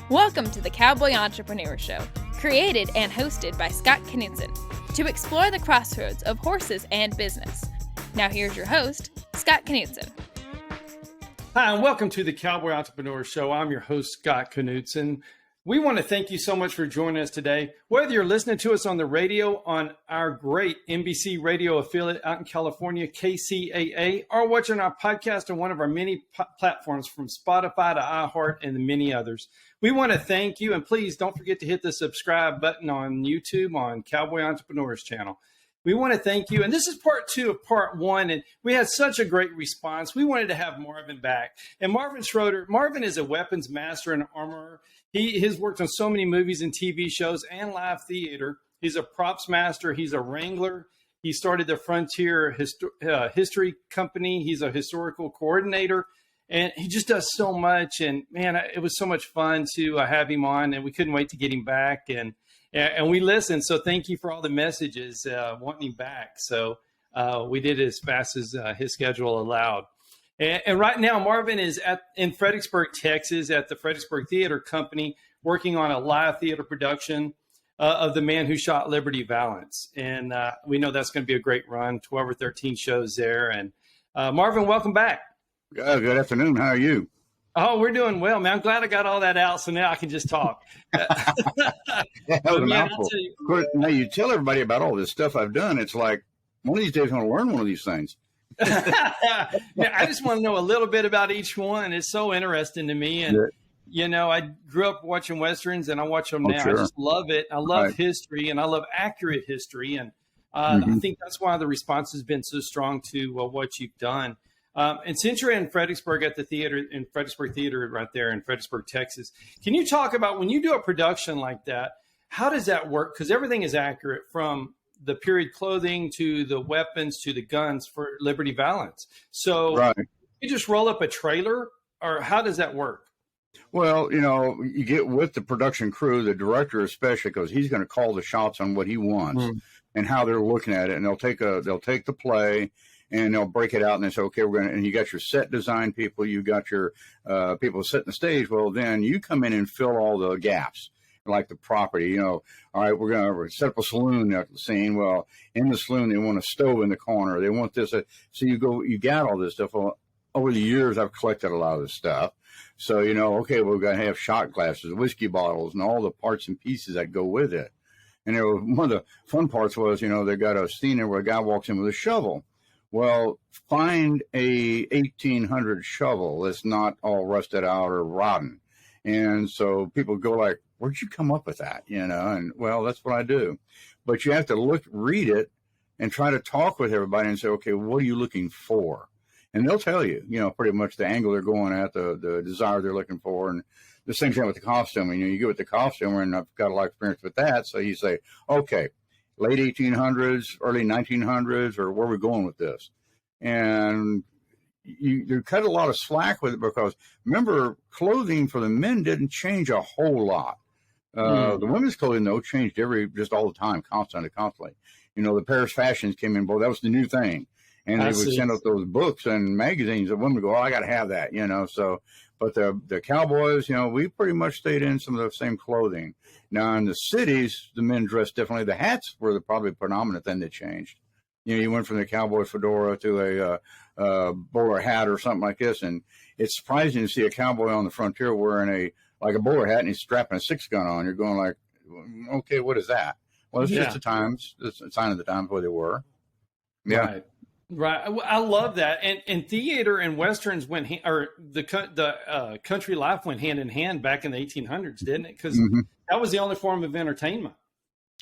Welcome to the Cowboy Entrepreneur Show, created and hosted by Scott Knudsen, to explore the crossroads of horses and business. Now here's your host, Scott Knudsen. Hi, and welcome to the Cowboy Entrepreneur Show. I'm your host, Scott Knudsen. We want to thank you so much for joining us today. Whether you're listening to us on the radio, on our great NBC radio affiliate out in California, KCAA, or watching our podcast on one of our many platforms from Spotify to iHeart and many others, we want to thank you. And please don't forget to hit the subscribe button on YouTube on Cowboy Entrepreneurs channel. We want to thank you. And this is part two of part one. And we had such a great response. We wanted to have Marvin back. And Marvin Schroeder, Marvin is a weapons master and armorer. He has worked on so many movies and TV shows and live theater. He's a props master. He's a wrangler. He started the Frontier History Company. He's a historical coordinator. And he just does so much. And, man, it was so much fun to have him on. And we couldn't wait to get him back. And we listened. So thank you for all the messages wanting him back. So we did it as fast as his schedule allowed. And right now, Marvin is in Fredericksburg, Texas, at the Fredericksburg Theater Company, working on a live theater production of The Man Who Shot Liberty Valance. And we know that's going to be a great run, 12 or 13 shows there. And Marvin, welcome back. Good afternoon. How are you? Oh, we're doing well, man. I'm glad I got all that out, so now I can just talk. That was a mouthful. Of course, now you tell everybody about all this stuff I've done. It's like one of these days I'm going to learn one of these things. I just want to know a little bit about each one. It's so interesting to me. And, you know, I grew up watching Westerns and I watch them now. Sure. I just love it. I love history and I love accurate history. And I think that's why the response has been so strong to what you've done. And since you're in Fredericksburg at the theater, in Fredericksburg Theater right there in Fredericksburg, Texas, can you talk about when you do a production like that, how does that work? Because everything is accurate from the period clothing to the weapons to the guns for Liberty Valance. So you just roll up a trailer, or how does that work? Well, you know, you get with the production crew, the director especially, because he's going to call the shots on what he wants and how they're looking at it. And they'll take the play and they'll break it out and they say, okay, we're going to, and you got your set design people, you got your people setting the stage. Well, then you come in and fill all the gaps. Like the property, you know, all right, we're going to set up a saloon at the scene. Well, in the saloon, they want a stove in the corner. They want this. So you got all this stuff. Well, over the years, I've collected a lot of this stuff. So, you know, okay, we're going to have shot glasses, whiskey bottles, and all the parts and pieces that go with it. And one of the fun parts was, you know, they got a scene there where a guy walks in with a shovel. Well, find a 1800 shovel that's not all rusted out or rotten. And so people go like, where'd you come up with that? You know, and well, that's what I do. But you have to read it and try to talk with everybody and say, okay, what are you looking for? And they'll tell you, you know, pretty much the angle they're going at, the desire they're looking for. And the same thing with the costuming. You know, you get with the costumer, and I've got a lot of experience with that. So you say, okay, late 1800s, early 1900s, or where are we going with this? And you cut a lot of slack with it because, remember, clothing for the men didn't change a whole lot. The women's clothing, though, changed just all the time, constantly. You know, the Paris fashions came in, boy, that was the new thing. And they would send out those books and magazines, and women would go, oh, I got to have that, you know. So, but the cowboys, you know, we pretty much stayed in some of the same clothing. Now, in the cities, the men dressed differently. The hats were probably the predominant thing that changed. You know, you went from the cowboy fedora to a bowler hat or something like this, and it's surprising to see a cowboy on the frontier wearing a bowler hat and he's strapping a 6-gun on. You're going like, okay, what is that? Well, it's just the times. It's a sign of the times where they were. Yeah. Right. I love that. And theater and Westerns the country life went hand in hand back in the 1800s, didn't it? Because that was the only form of entertainment.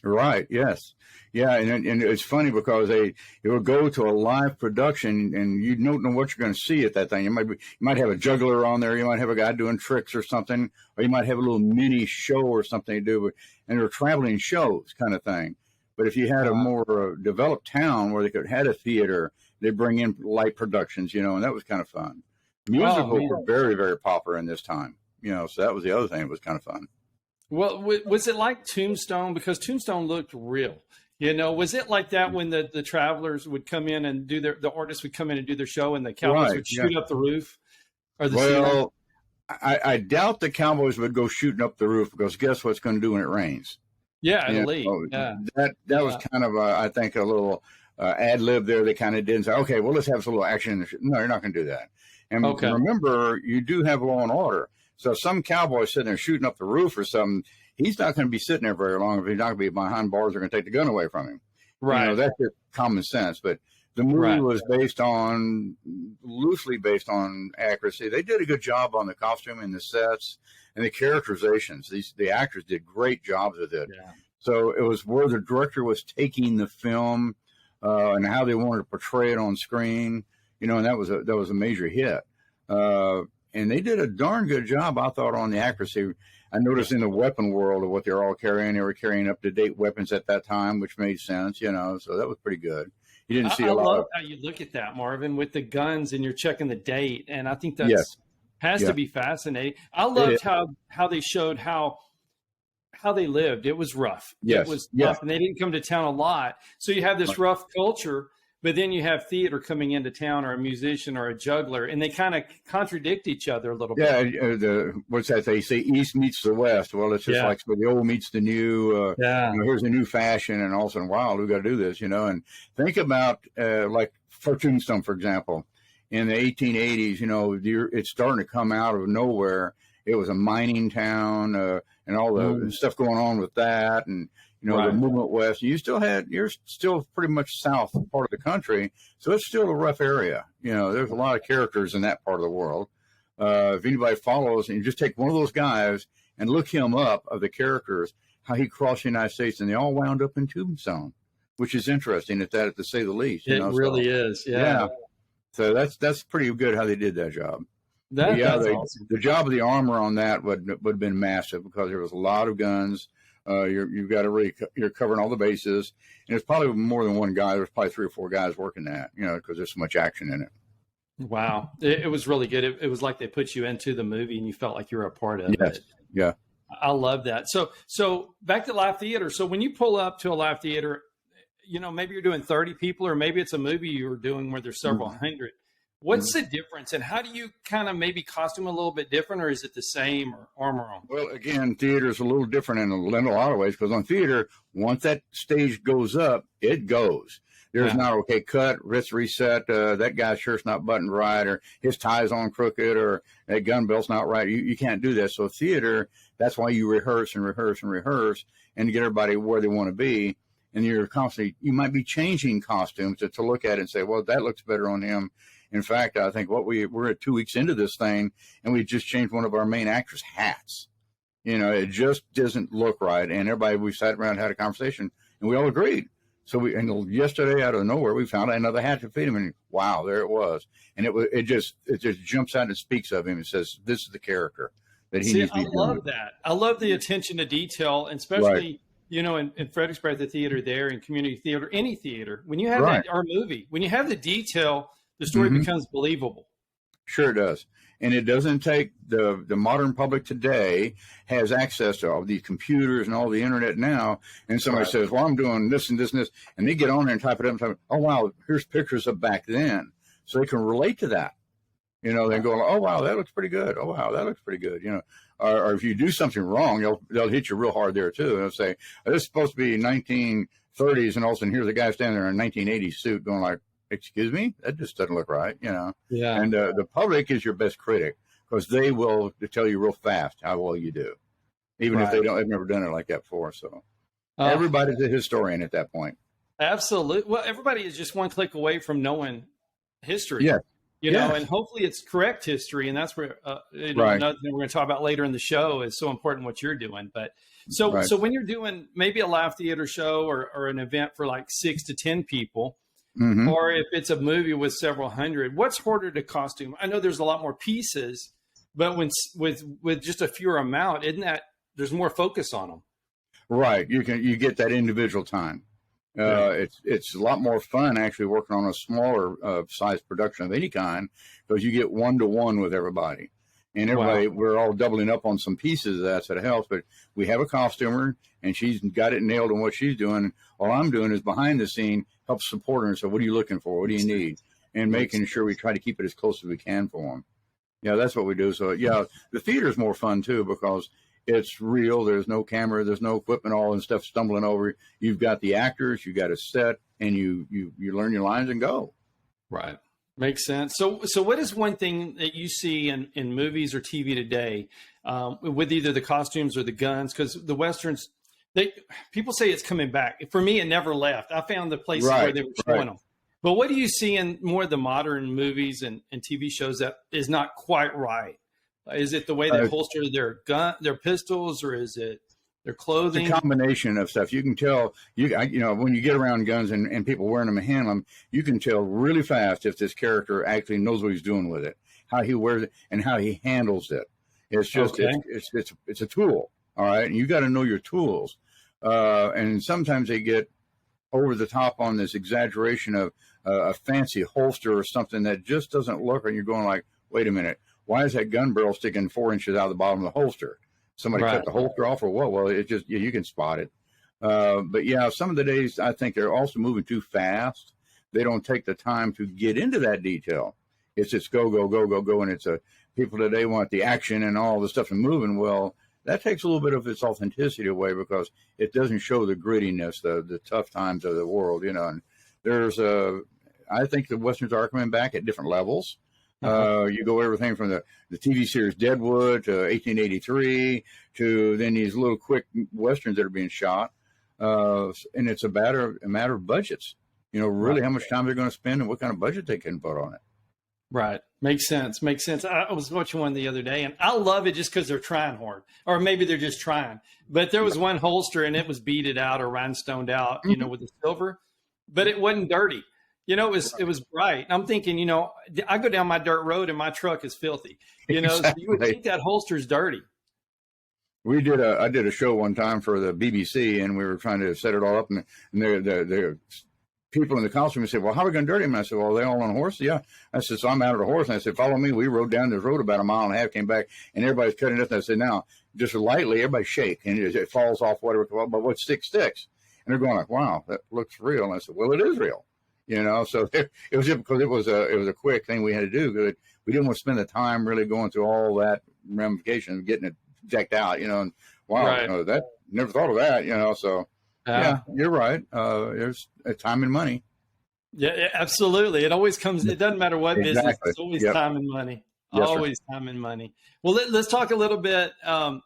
Right. Yes. Yeah. And it's funny because it will go to a live production and you don't know what you're going to see at that thing. You might have a juggler on there. You might have a guy doing tricks or something, or you might have a little mini show or something to do. And they're traveling shows kind of thing. But if you had a more developed town where they could have a theater, they bring in light productions, you know, and that was kind of fun. Musicals were very, very popular in this time, you know, so that was the other thing that was kind of fun. Well, was it like Tombstone? Because Tombstone looked real. You know, was it like that when the travelers would come in and the artists would come in and do their show and the cowboys would shoot up the roof or the ceiling? I doubt the Cowboys would go shooting up the roof, because guess what's going to do when it rains? Yeah, You elite. know, Yeah. That was kind of, I think, a little ad lib there. They kind of did and say, okay, well, let's have some little action. No, you're not going to do that. And remember, you do have law and order. So some cowboy sitting there shooting up the roof or something, he's not going to be sitting there very long if he's not going to be behind bars. They're going to take the gun away from him. Right. You know, that's just common sense. But the movie was loosely based on accuracy. They did a good job on the costume and the sets and the characterizations. The actors did great jobs with it. Yeah. So it was where the director was taking the film and how they wanted to portray it on screen. You know, and that was a major hit. And they did a darn good job, I thought, on the accuracy. I noticed in the weapon world of what they're all carrying, they were carrying up-to-date weapons at that time, which made sense, you know, so that was pretty good. You didn't see a lot. I love how you look at that, Marvin, with the guns, and you're checking the date, and I think that has to be fascinating. I loved how they showed how they lived. It was rough. Yes. It was tough, and they didn't come to town a lot. So you have this rough culture, but then you have theater coming into town, or a musician or a juggler, and they kind of contradict each other a little bit. Yeah, what's that? They say East meets the West. Well, it's just like, so the old meets the new. You know, here's a new fashion, and all of a sudden, wow, we got to do this, you know. And think about like for Tombstone, for example, in the 1880s, you know, it's starting to come out of nowhere. It was a mining town, and all the stuff going on with that, and you know, the movement west. You're still pretty much south part of the country, so it's still a rough area. You know, there's a lot of characters in that part of the world. If anybody follows, and you just take one of those guys and look him up of the characters, how he crossed the United States, and they all wound up in Tombstone, which is interesting to say the least. It really is, yeah. So that's pretty good how they did that job. That's awesome. The job of the armor on that would have been massive, because there was a lot of guns. You're covering all the bases, and it's probably more than one guy. There's probably 3 or 4 guys working that, you know, because there's so much action in it. Wow, it was really good. It was like they put you into the movie, and you felt like you were a part of it. Yeah, I love that. So back to live theater. So when you pull up to a live theater, you know, maybe you're doing 30 people, or maybe it's a movie you're doing where there's several hundred. What's the difference, and how do you kind of maybe costume a little bit different, or is it the same, or armor on? Well, again, theater's a little different in a lot of ways, because on theater, once that stage goes up, it goes. There's not, okay, cut, let's reset, that guy's shirt's not buttoned right, or his tie's on crooked, or that gun belt's not right. You can't do that. So theater, that's why you rehearse and rehearse and rehearse, and to get everybody where they want to be. And you might be changing costumes to look at it and say, well, that looks better on him. In fact, I think we're at 2 weeks into this thing, and we just changed one of our main actors' hats. You know, it just doesn't look right. And we sat around and had a conversation, and we all agreed. So yesterday, out of nowhere, we found another hat to fit him, and wow, there it was. And it just jumps out and speaks of him and says, "This is the character that he needs to be." I love that. I love the attention to detail, and especially you know, in Fredericksburg, the theater there, in community theater, any theater. When you have our movie, when you have the detail, the story becomes believable. Sure it does. And it doesn't take the modern public today has access to all these computers and all the internet now. And somebody says, well, I'm doing this and this and this. And they get on there and type it up and type, oh, wow, here's pictures of back then. So they can relate to that. You know, they go, oh, wow, that looks pretty good. Oh, wow, that looks pretty good. You know, or if you do something wrong, they'll hit you real hard there, too. They'll say, this is supposed to be 1930s. And all of a sudden, here's a guy standing there in a 1980s suit going like, excuse me, that just doesn't look right, you know. Yeah. And the public is your best critic, because they will tell you real fast how well you do, even if they've never done it like that before. So everybody's a historian at that point. Absolutely. Well, everybody is just one click away from knowing history. Yeah. You know, and hopefully it's correct history, and that's where another thing we're going to talk about later in the show is so important what you're doing. But so when you're doing maybe a live theater show or an event for like 6 to 10 people. Or if it's a movie with several hundred, what's harder to costume? I know there's a lot more pieces, but with just a fewer amount, isn't that there's more focus on them? Right. You get that individual time. It's a lot more fun actually working on a smaller size production of any kind, because you get 1-to-1 with everybody. And everybody, we're all doubling up on some pieces of that, so it helps. But we have a costumer, and she's got it nailed on what she's doing. All I'm doing is behind the scene, help support her. So what are you looking for? What do you need? And making sure we try to keep it as close as we can for them. Yeah, that's what we do. So yeah, the theater is more fun too because it's real. There's no camera, there's no equipment, all and stuff stumbling over. You've got the actors, you got a set, and you learn your lines and go. Right. Makes sense. So what is one thing that you see in movies or TV today with either the costumes or the guns? Because the Westerns, people say it's coming back. For me, it never left. I found the places where they were showing them. But what do you see in more of the modern movies and TV shows that is not quite right? Is it the way they holster their pistols, or is it their clothing? It's a combination of stuff. You can tell, when you get around guns and people wearing them and handling them, you can tell really fast if this character actually knows what he's doing with it, how he wears it, and how he handles it. It's just, it's a tool, all right? And you got to know your tools. And sometimes they get over the top on this exaggeration of a fancy holster or something that just doesn't look, and you're going like, wait a minute, why is that gun barrel sticking 4 inches out of the bottom of the holster? Somebody cut the holster off or what? Well, it just, you can spot it. But yeah, some of the days I think they're also moving too fast. They don't take the time to get into that detail. It's just go, go, go, go, go. And it's people today want the action and all the stuff and moving. Well, that takes a little bit of its authenticity away because it doesn't show the grittiness, the tough times of the world, And there's I think the Westerns are coming back at different levels. You go everything from the TV series Deadwood to 1883 to then these little quick Westerns that are being shot. And it's a matter of budgets, really how much time they're going to spend and what kind of budget they can put on it. Right. Makes sense. I was watching one the other day and I love it just because they're trying hard, or maybe they're just trying. But there was one holster and it was beaded out or rhinestoned out, with the silver, but it wasn't dirty. It was bright. I'm thinking, I go down my dirt road and my truck is filthy. Exactly. So you would think that holster's dirty. I did a show one time for the BBC and we were trying to set it all up and the people in the costume said, well, how are we going to dirty them? And I said, well, are they all on horses? Yeah. I said, so I'm out of the horse. And I said, follow me. We rode down this road about a mile and a half, came back and everybody's cutting it. And I said, now just lightly, everybody shake and it falls off whatever, but what sticks. And they're going like, wow, that looks real. And I said, well, it is real. So it was just because it was a quick thing we had to do. Because we didn't want to spend the time really going through all that ramifications, getting it decked out, and wow, that never thought of that, So yeah, you're right. There's time and money. Yeah, absolutely. It always comes. It doesn't matter what business. It's always time and money. Yes, always sir. Time and money. Well, let's talk a little bit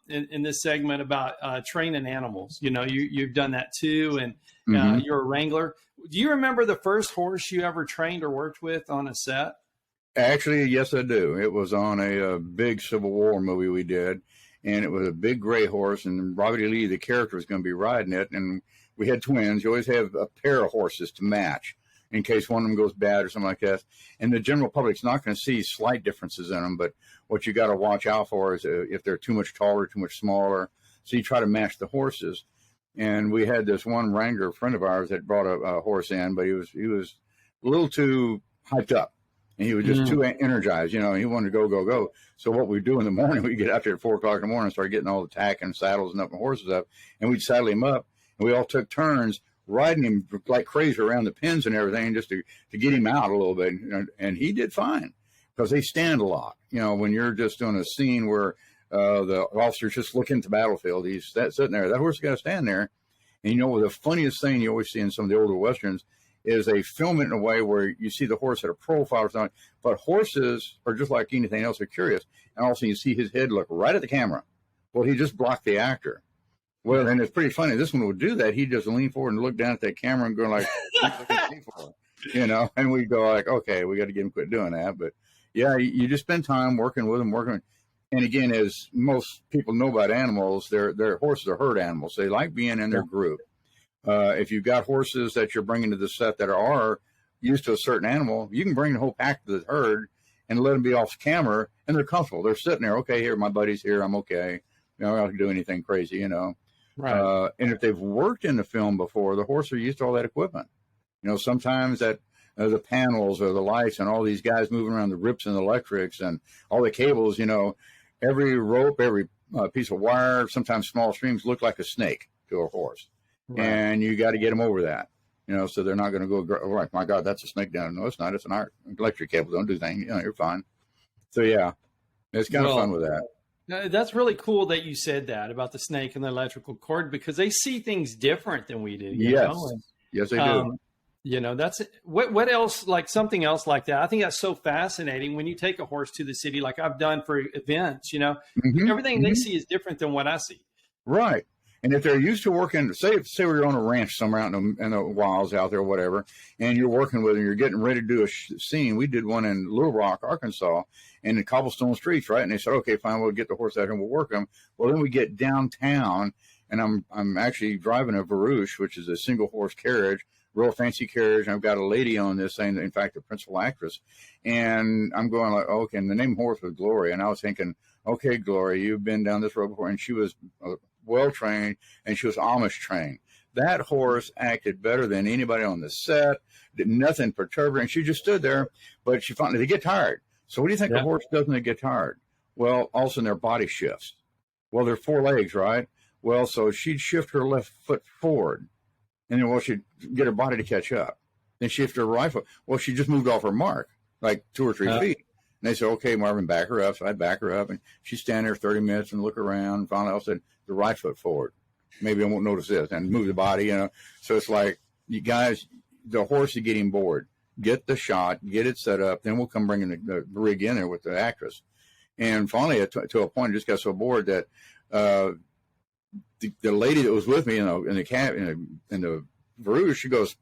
in this segment about training animals. You've done that too, and you're a wrangler. Do you remember the first horse you ever trained or worked with on a set? Actually, yes, I do. It was on a big Civil War movie we did, and it was a big gray horse, and Robert E. Lee, the character, was going to be riding it, and we had twins. You always have a pair of horses to match in case one of them goes bad or something like that. And the general public's not going to see slight differences in them, but what you got to watch out for is if they're too much taller, too much smaller. So you try to match the horses. And we had this one wrangler friend of ours that brought a horse in, but he was a little too hyped up. And he was just too energized, he wanted to go, go, go. So what we do in the morning, we get out there at 4 o'clock in the morning and start getting all the tack and saddles and up and horses up. And we'd saddle him up. And we all took turns riding him like crazy around the pins and everything just to get him out a little bit. And he did fine because they stand a lot. When you're just doing a scene where the officer's just looking at the battlefield, he's sitting there. That horse has got to stand there. And the funniest thing you always see in some of the older Westerns is they film it in a way where you see the horse at a profile or something, but horses are just like anything else, they're curious. And all of a sudden you see his head look right at the camera. Well, he just blocked the actor. Well, and it's pretty funny. This one would do that. He'd just lean forward and look down at that camera and go like, and we'd go like, okay, we got to get him quit doing that. But yeah, you just spend time working with them, And again, as most people know about animals, their horses are herd animals. They like being in their group. If you've got horses that you're bringing to the set that are used to a certain animal, you can bring the whole pack to the herd and let them be off camera, and they're comfortable. They're sitting there, okay, here, my buddy's here, I'm okay. I don't have to do anything crazy, Right. And if they've worked in the film before, the horse are used to all that equipment. Sometimes that the panels or the lights and all these guys moving around the rips and the electrics and all the cables, every rope, every piece of wire, sometimes small strings look like a snake to a horse. Right. And you got to get them over that, so they're not going to go like, my God, that's a snake down. No, it's not. It's an electric cable. Don't do things. You're fine. So, yeah. It's kind of fun with that. That's really cool that you said that about the snake and the electrical cord, because they see things different than we do. Yes, they do. That's what else, like something else like that. I think that's so fascinating when you take a horse to the city, like I've done for events, everything they see is different than what I see. Right. And if they're used to working, say we're on a ranch somewhere out in the wilds out there or whatever, and you're working with them, you're getting ready to do a scene. We did one in Little Rock, Arkansas, in the cobblestone streets, right? And they said, okay, fine, we'll get the horse out here and we'll work them. Well, then we get downtown, and I'm actually driving a Barouche, which is a single horse carriage, real fancy carriage. And I've got a lady on this thing, in fact, the principal actress. And I'm going like, okay, and the name horse was Glory. And I was thinking, okay, Glory, you've been down this road before. And she was well-trained, and she was Amish trained. That horse acted better than anybody on the set, did nothing perturb her, and she just stood there. But she finally, they get tired. So what do you think a horse does when they get tired? Well, all of a sudden their body shifts. Well, they're 4 legs, right? Well, so she'd shift her left foot forward, and then, she'd get her body to catch up. Then shift her right foot. Well, she just moved off her mark, like 2 or 3 feet. And they said, okay, Marvin, back her up. So I'd back her up, and she'd stand there 30 minutes and look around. And finally, I said, the right foot forward. Maybe I won't notice this, and move the body, So it's like, you guys, the horse is getting bored. Get the shot, get it set up, then we'll come bring in the rig in there with the actress. And finally, to a point, I just got so bored that the lady that was with me in the Barouche, she goes,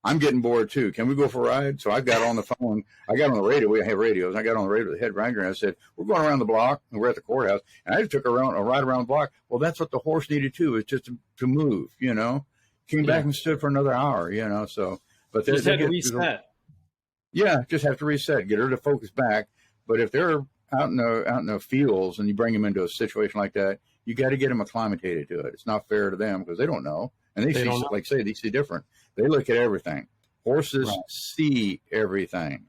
I'm getting bored too. Can we go for a ride? So I got on the phone. I got on the radio. We have radios. I got on the radio with the head wrangler, and I said, we're going around the block, and we're at the courthouse. And I just took a ride around the block. Well, that's what the horse needed too, is just to move, Came back and stood for another hour, So, but just had to reset. Just have to reset, get her to focus back. But if they're out in the fields and you bring them into a situation like that, you got to get them acclimated to it. It's not fair to them because they don't know. And they see, like say, they see different. They look at everything. Horses see everything.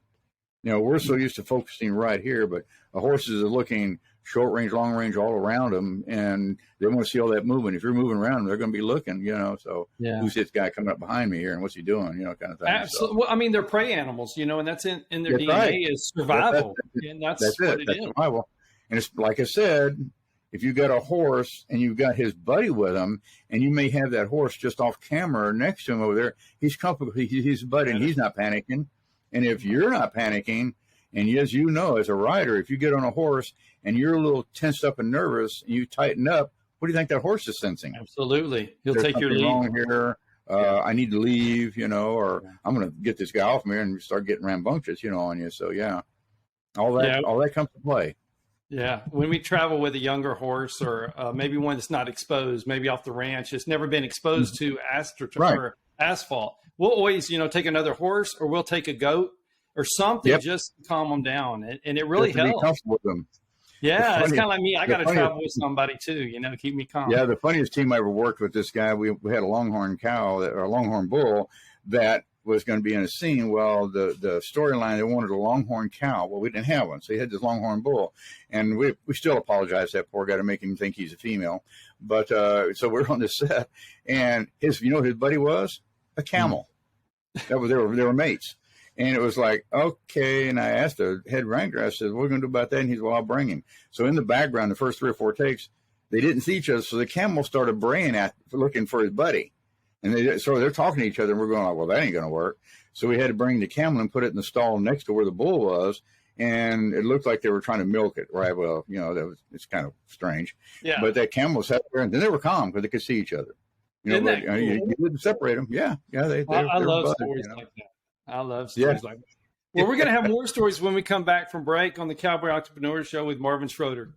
We're so used to focusing right here, but the horses are looking short range, long range, all around them, and they want to see all that movement. If you're moving around them, they're going to be looking, So who's this guy coming up behind me here, and what's he doing, kind of thing. Absolutely. So. Well, I mean, they're prey animals, and that's in their DNA is survival, and that's what it is. Survival. And it's like I said, if you got a horse and you've got his buddy with him, and you may have that horse just off camera next to him over there, he's comfortable. He's a buddy, and he's not panicking. And if you're not panicking, and as you know, as a rider, if you get on a horse and you're a little tensed up and nervous, and you tighten up, what do you think that horse is sensing? Absolutely. He'll There's take your lead. Wrong here. I need to leave, or I'm going to get this guy off me and start getting rambunctious, on you. So, all that comes to play. Yeah. When we travel with a younger horse or maybe one that's not exposed, maybe off the ranch, it's never been exposed to or asphalt, we'll always, take another horse, or we'll take a goat or something just to calm them down. And it really helps. Be comfortable with them. Yeah, it's kind of like me. I got to travel with somebody too, keep me calm. Yeah, the funniest team I ever worked with, this guy, we had a longhorn cow or a longhorn bull that was going to be in a scene. Well, the storyline, they wanted a longhorn cow. Well, we didn't have one, so he had this longhorn bull, and we still apologize to that poor guy to make him think he's a female. But so we're on this set, and his buddy was a camel. That was they were mates. And it was like, okay. And I asked the head wrangler, I said, what are we going to do about that? And he said, well, I'll bring him. So in the background, the first 3 or 4 takes, they didn't see each other. So the camel started braying looking for his buddy. And they're talking to each other. And we're going, well, that ain't going to work. So we had to bring the camel and put it in the stall next to where the bull was. And it looked like they were trying to milk it, right? Well, it's kind of strange. Yeah. But that camel sat there, and then they were calm because they could see each other. You didn't separate them. Yeah. Yeah. I love stories like that. I love stories like that. Well, we're going to have more stories when we come back from break on the Cowboy Entrepreneur Show with Marvin Schroeder.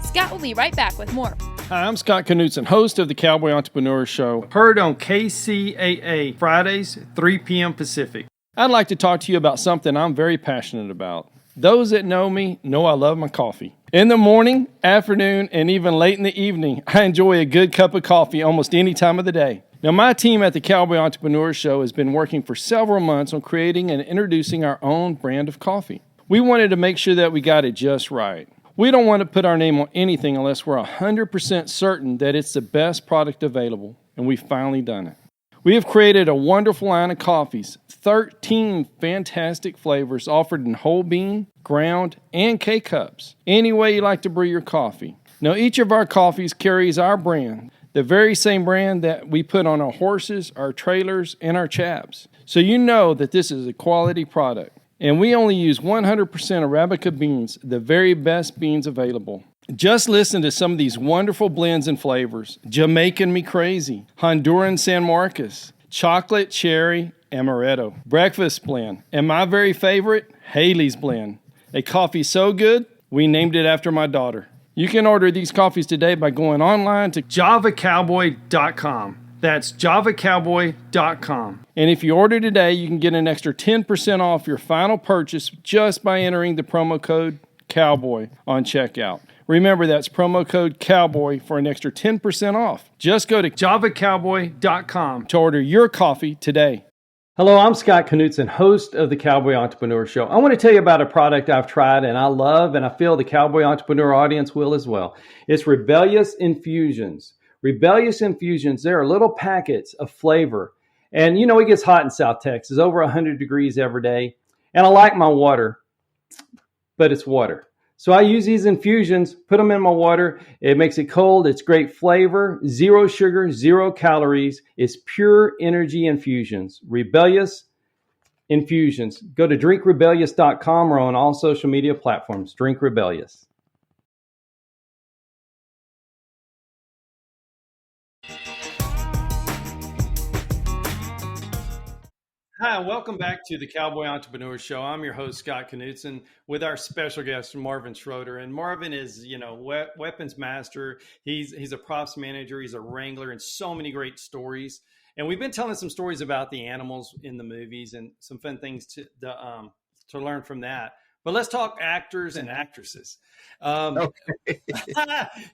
Scott will be right back with more. Hi, I'm Scott Knudsen, host of the Cowboy Entrepreneur Show, heard on KCAA Fridays, 3 p.m. Pacific. I'd like to talk to you about something I'm very passionate about. Those that know me know I love my coffee. In the morning, afternoon, and even late in the evening, I enjoy a good cup of coffee almost any time of the day. Now, my team at the Cowboy Entrepreneur Show has been working for several months on creating and introducing our own brand of coffee. We wanted to make sure that we got it just right. We don't want to put our name on anything unless we're 100% certain that it's the best product available, and we've finally done it. We have created a wonderful line of coffees, 13 fantastic flavors offered in whole bean, ground, and K-cups. Any way you like to brew your coffee. Now, each of our coffees carries our brand, the very same brand that we put on our horses, our trailers, and our chaps. So you know that this is a quality product. And we only use 100% Arabica beans, the very best beans available. Just listen to some of these wonderful blends and flavors. Jamaican Me Crazy, Honduran San Marcos, Chocolate Cherry Amaretto, Breakfast Blend, and my very favorite, Haley's Blend. A coffee so good, we named it after my daughter. You can order these coffees today by going online to javacowboy.com. That's javacowboy.com. And if you order today, you can get an extra 10% off your final purchase just by entering the promo code COWBOY on checkout. Remember, that's promo code COWBOY for an extra 10% off. Just go to javacowboy.com to order your coffee today. Hello, I'm Scott Knudsen, host of the Cowboy Entrepreneur Show. I want to tell you about a product I've tried and I love, and I feel the Cowboy Entrepreneur audience will as well. It's Rebellious Infusions. Rebellious Infusions, they're little packets of flavor. And you know, it gets hot in South Texas, over 100 degrees every day. And I like my water, but it's water. So I use these infusions, put them in my water. It makes it cold. It's great flavor, 0 sugar, 0 calories. It's pure energy infusions. Rebellious Infusions. Go to drinkrebellious.com or on all social media platforms. Drink Rebellious. Hi, welcome back to the Cowboy Entrepreneur Show. I'm your host, Scott Knudsen, with our special guest, Marvin Schroeder. And Marvin is, weapons master. He's a props manager. He's a wrangler, and so many great stories. And we've been telling some stories about the animals in the movies and some fun things to learn from that. But let's talk actors and actresses. Okay.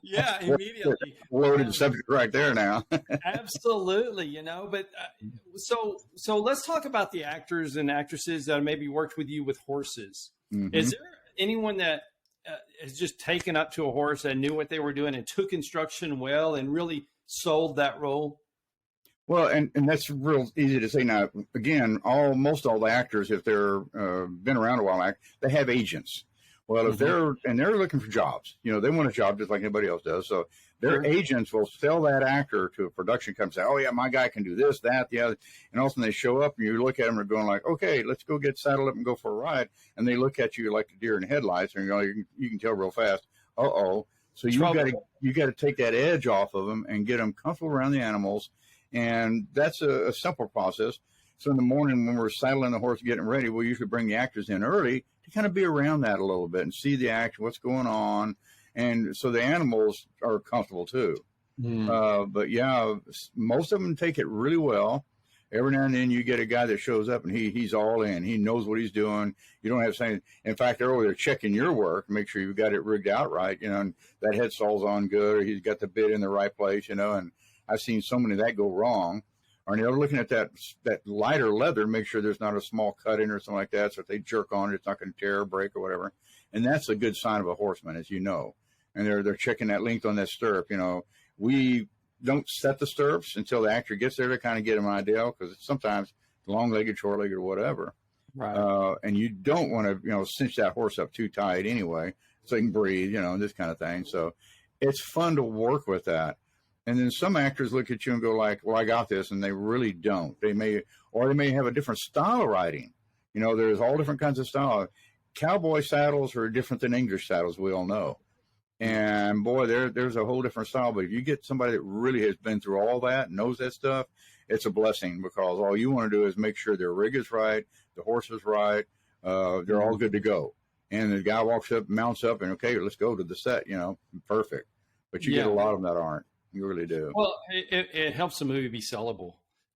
Yeah, immediately. Loaded subject right there now. Absolutely, But so let's talk about the actors and actresses that maybe worked with you with horses. Mm-hmm. Is there anyone that has just taken up to a horse and knew what they were doing and took instruction well and really sold that role? Well, and that's real easy to say now. Again, most all the actors, if they're been around a while, they have agents. Well, if they're looking for jobs, they want a job just like anybody else does. So their agents will sell that actor to a production company. Say, "Oh yeah, my guy can do this, that, the other," and all of a sudden they show up and you look at them and they're going like, "Okay, let's go get saddled up and go for a ride." And they look at you like a deer in headlights, and you can tell real fast. So you got to take that edge off of them and get them comfortable around the animals. And that's a simple process. So in the morning when we're saddling the horse, getting ready, we'll usually bring the actors in early to kind of be around that a little bit and see the action, what's going on. And so the animals are comfortable too. But yeah, most of them take it really well. Every now and then you get a guy that shows up and he's all in. He knows what he's doing. You don't have to say, in fact, earlier they're checking your work, make sure you've got it rigged out right, and that headstall's on good, or he's got the bit in the right place, and I've seen so many that go wrong. Or they're looking at that lighter leather, make sure there's not a small cut in or something like that. So if they jerk on it, it's not going to tear or break or whatever. And that's a good sign of a horseman, as you know. And they're checking that length on that stirrup. We don't set the stirrups until the actor gets there to kind of get an idea, because sometimes long-legged, short-legged, or whatever. Right. And you don't want to, cinch that horse up too tight anyway, so he can breathe, this kind of thing. So it's fun to work with that. And then some actors look at you and go like, "Well, I got this," and they really don't. They may have a different style of riding. There's all different kinds of style. Cowboy saddles are different than English saddles, we all know. And boy, there's a whole different style. But if you get somebody that really has been through all that, knows that stuff, it's a blessing, because all you want to do is make sure their rig is right, the horse is right, they're all good to go. And the guy walks up, mounts up, and okay, let's go to the set, perfect. But you get a lot of them that aren't. You really do. Well, it helps the movie be sellable.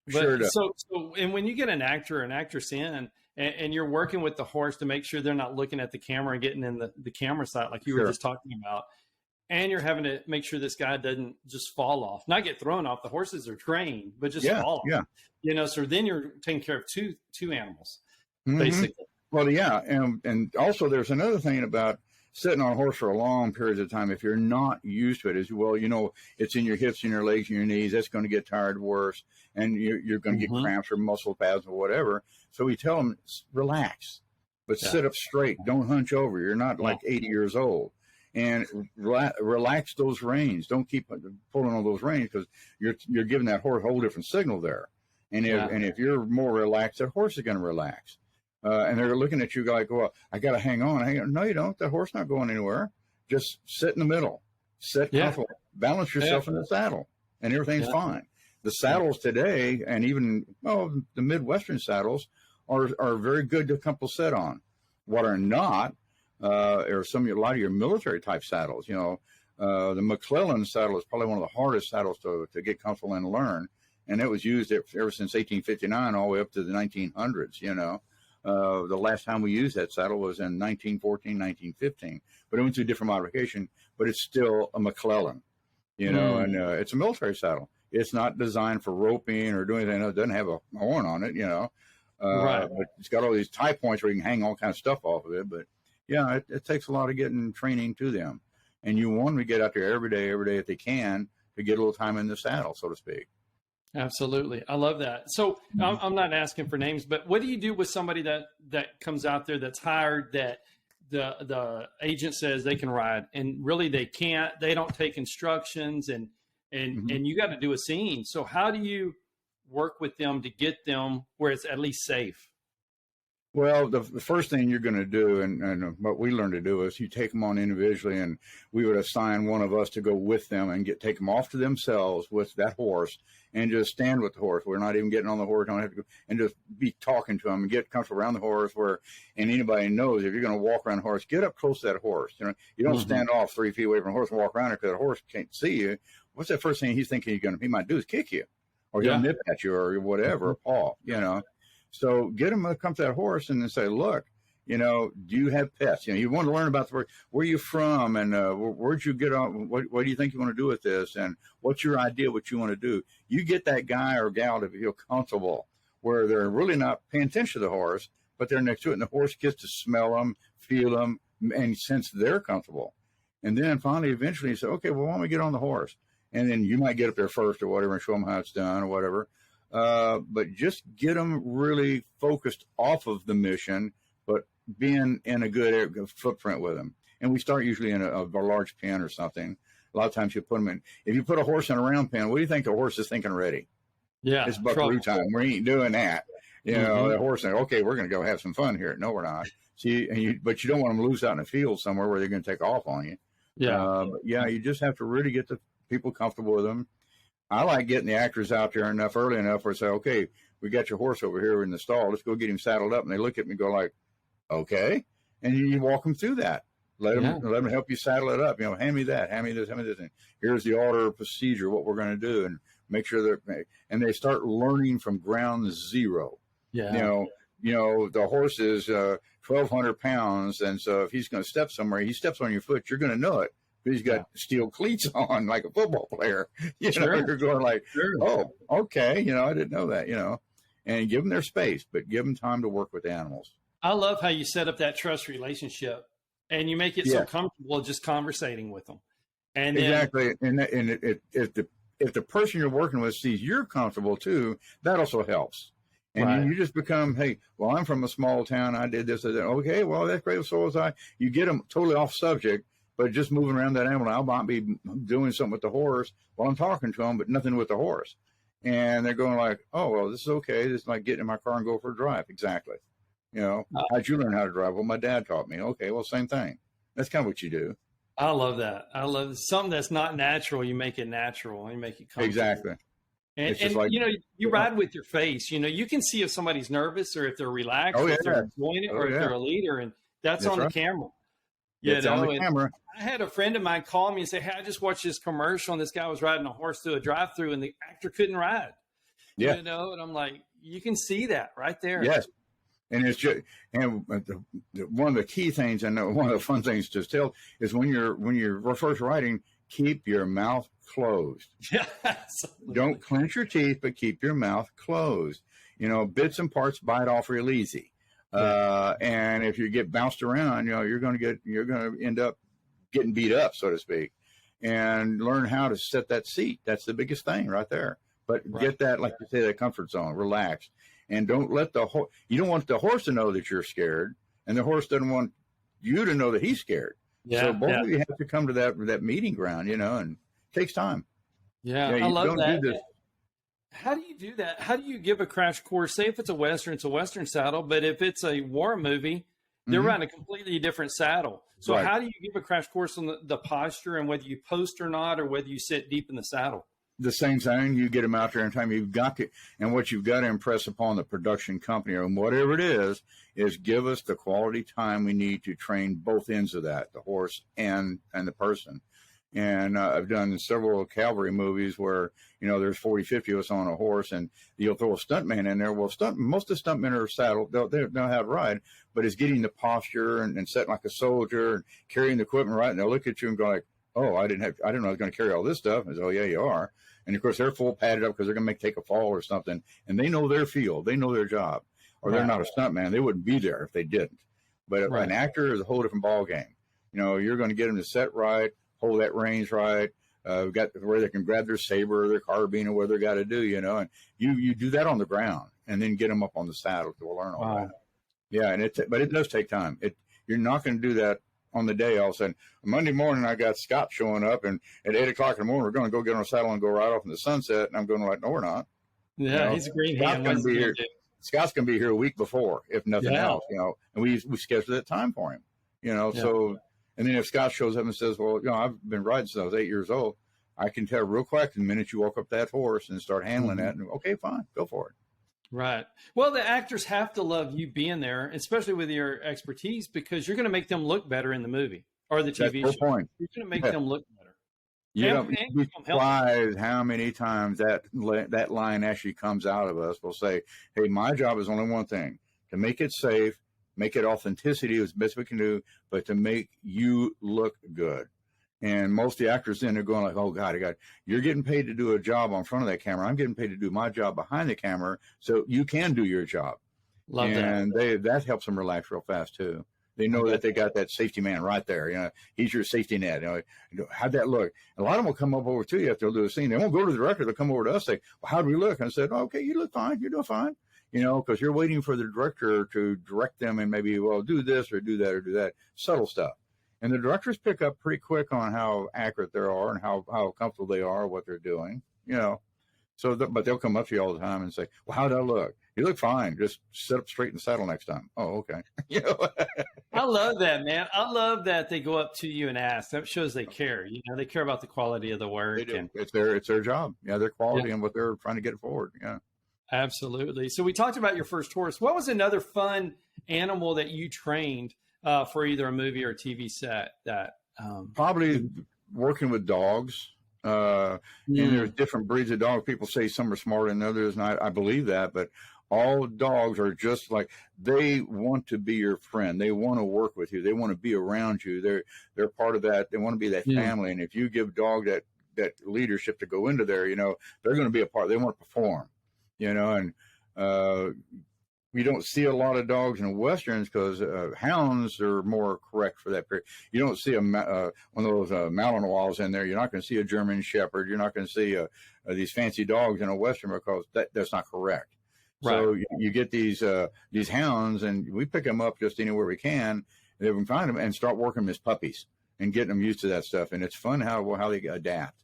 But, sure does. So, and when you get an actor or an actress in, and you're working with the horse to make sure they're not looking at the camera and getting in the camera side like you were just talking about, and you're having to make sure this guy doesn't just fall off, not get thrown off. The horses are trained, but just fall off. Yeah. So then you're taking care of two animals, basically. Well, yeah, and also there's another thing about sitting on a horse for a long period of time, if you're not used to it, as well, it's in your hips and your legs and your knees, that's going to get tired worse, and you're going to get cramps or muscle spasms or whatever. So we tell them, relax, but sit up straight. Don't hunch over. You're not like 80 years old. And relax those reins. Don't keep pulling on those reins, because you're giving that horse a whole different signal there. And if you're more relaxed, that horse is going to relax. And they're looking at you like, well, I got to hang on. No, you don't. The horse not going anywhere. Just sit in the middle. Sit comfortable. Balance yourself in the saddle, and everything's fine. The saddles today, and even the Midwestern saddles, are very good to comfortable sit on. What are not are a lot of your military type saddles. The McClellan saddle is probably one of the hardest saddles to get comfortable and learn, and it was used ever since 1859 all the way up to the 1900s. The last time we used that saddle was in 1914, 1915, but it went through a different modification, but it's still a McClellan, and it's a military saddle. It's not designed for roping or doing anything. It doesn't have a horn on it, but it's got all these tie points where you can hang all kinds of stuff off of it. But yeah, it takes a lot of getting training to them, and you want them to get out there every day if they can, to get a little time in the saddle, so to speak. Absolutely. I love that. So I'm not asking for names, but what do you do with somebody that comes out there that's hired, that the agent says they can ride, and really they can't, they don't take instructions, and you got to do a scene. So how do you work with them to get them where it's at least safe? Well, the first thing you're going to do, and what we learned to do, is you take them on individually, and we would assign one of us to go with them and take them off to themselves with that horse, and just stand with the horse. We're not even getting on the horse, don't have to go, and just be talking to them and get comfortable around the horse. And anybody knows, if you're going to walk around the horse, get up close to that horse. You don't stand off 3 feet away from the horse and walk around it, because the horse can't see you. What's that first thing he's thinking he might do is kick you, or he'll nip at you, or whatever, paw, So get them to come to that horse and then say, look, do you have pets? You want to learn about where are you from, and where'd you get on? What do you think you want to do with this? And what's your idea, what you want to do? You get that guy or gal to feel comfortable, where they're really not paying attention to the horse, but they're next to it, and the horse gets to smell them, feel them, and sense they're comfortable. And then finally, eventually, you say, okay, well, why don't we get on the horse? And then you might get up there first or whatever and show them how it's done or whatever. But just get them really focused off of the mission, but being in a good footprint with them. And we start usually in a large pen or something. A lot of times you put them in. If you put a horse in a round pen, what do you think the horse is thinking ready? Yeah, it's buckaroo time. We ain't doing that. The horse saying, okay, we're going to go have some fun here. No, we're not. But you don't want them loose out in the field somewhere where they're going to take off on you. Yeah. You just have to really get the people comfortable with them. I like getting the actors out there early enough where I say, okay, we got your horse over here in the stall. Let's go get him saddled up. And they look at me and go like, okay. And you walk them through that. Let them help you saddle it up. Hand me that, hand me this, hand me this. And here's the order of procedure, what we're going to do, and make sure and they start learning from ground zero. Yeah. The horse is 1,200 pounds. And so if he's going to step somewhere, he steps on your foot, you're going to know it. He's got steel cleats on like a football player. You're going like, oh, okay. I didn't know that, and give them their space, but give them time to work with animals. I love how you set up that trust relationship, and you make it so comfortable just conversating with them. And exactly. If the person you're working with sees you're comfortable too, that also helps. And you just become, hey, well, I'm from a small town. I did this. Okay, well, that's great. So was I. You get them totally off subject. But just moving around that animal, I might be doing something with the horse while I'm talking to them, but nothing with the horse. And they're going like, oh, well, this is okay. This is like getting in my car and go for a drive. Exactly. How'd you learn how to drive? Well, my dad taught me. Okay, well, same thing. That's kind of what you do. I love that. I love something that's not natural. You make it natural. You make it comfortable. Exactly. And you ride with your face. You can see if somebody's nervous or if they're relaxed, or if they're enjoying it, or if they're a leader. And that's on the camera. It's on the camera. I had a friend of mine call me and say, hey, I just watched this commercial, and this guy was riding a horse through a drive-through, and the actor couldn't ride. Yeah. And I'm like, you can see that right there. Yes. And it's just, and one of the key things, and one of the fun things to tell is when you're first riding, keep your mouth closed. Yeah. Don't clench your teeth, but keep your mouth closed. Bits and parts bite off real easy. And if you get bounced around, you're going to end up getting beat up, so to speak. And learn how to set that seat. That's the biggest thing right there. But get that, like you say, that comfort zone, relax. And don't let you don't want the horse to know that you're scared, and the horse doesn't want you to know that he's scared. Yeah, so both of you have to come to that meeting ground, and it takes time. Yeah, I love that. How do you do that? How do you give a crash course? Say if it's a Western saddle, but if it's a war movie, they're riding a completely different saddle. So how do you give a crash course on the posture and whether you post or not, or whether you sit deep in the saddle? The same thing. You get them out there in time. You've got to, and what you've got to impress upon the production company or whatever it is give us the quality time we need to train both ends of that, the horse and the person. And I've done several Cavalry movies where, there's 40, 50 of us on a horse, and you'll throw a stuntman in there. Well, most of the stuntmen are saddled. They know how to ride, but it's getting the posture and setting like a soldier and carrying the equipment right. And they'll look at you and go like, oh, I didn't know I was going to carry all this stuff. And I say, oh, yeah, you are. And of course, they're full padded up because they're going to take a fall or something. And they know their field. They know their job. Or they're not a stuntman. They wouldn't be there if they didn't. But an actor is a whole different ball game. You're going to get them to set right, hold that range right. Got where they can grab their saber or their carbine or whatever they got to do, and you do that on the ground and then get them up on the saddle to learn all that. Yeah, but it does take time. You're not going to do that on the day. All of a sudden, Monday morning, I got Scott showing up, and at 8 o'clock in the morning, we're going to go get on a saddle and go right off in the sunset. And I'm going like, no, we're not. Yeah, he's a green hand. Scott's going to be here a week before, if nothing else, and we schedule that time for him, so. And then if Scott shows up and says, well, I've been riding since I was 8 years old, I can tell real quick the minute you walk up that horse and start handling that. And okay, fine, go for it. Right. Well, the actors have to love you being there, especially with your expertise, because you're going to make them look better in the movie or the TV show. Point. You're going to make them look better. You'd be surprised how many times that line actually comes out of us. We'll say, hey, my job is only one thing, to make it safe, make it authenticity as best we can do, but to make you look good. And most of the actors then are going like, oh, God, you're getting paid to do a job on front of that camera. I'm getting paid to do my job behind the camera so you can do your job. Love that. And that helps them relax real fast, too. They know that they got that safety man right there. He's your safety net. How'd that look? And a lot of them will come up over to you after they'll do a scene. They won't go to the director. They'll come over to us and say, well, how do we look? And I said, oh, okay, you look fine. You're doing fine. Because you're waiting for the director to direct them and maybe, well, do this or do that or do that. Subtle stuff. And the directors pick up pretty quick on how accurate they are and how comfortable they are, what they're doing, but they'll come up to you all the time and say, well, how'd I look? You look fine. Just sit up straight in the saddle next time. Oh, okay. I love that, man. I love that they go up to you and ask. That shows they care. They care about the quality of the work. They do. And it's their job. Yeah, their quality and what they're trying to get forward. Yeah. Absolutely. So we talked about your first horse. What was another fun animal that you trained for either a movie or a TV set? That probably working with dogs. And there's different breeds of dogs. People say some are smarter than others, and I believe that. But all dogs are just like, they want to be your friend. They want to work with you. They want to be around you. They're part of that. They want to be that family. And if you give dog that leadership to go into there, they're going to be a part. They want to perform. And we don't see a lot of dogs in Westerns because hounds are more correct for that period. You don't see one of those Malinois in there. You're not going to see a German Shepherd. You're not going to see these fancy dogs in a Western because that's not correct. Right. So you get these hounds, and we pick them up just anywhere we can. If we can find them and start working them as puppies and getting them used to that stuff. And it's fun how they adapt.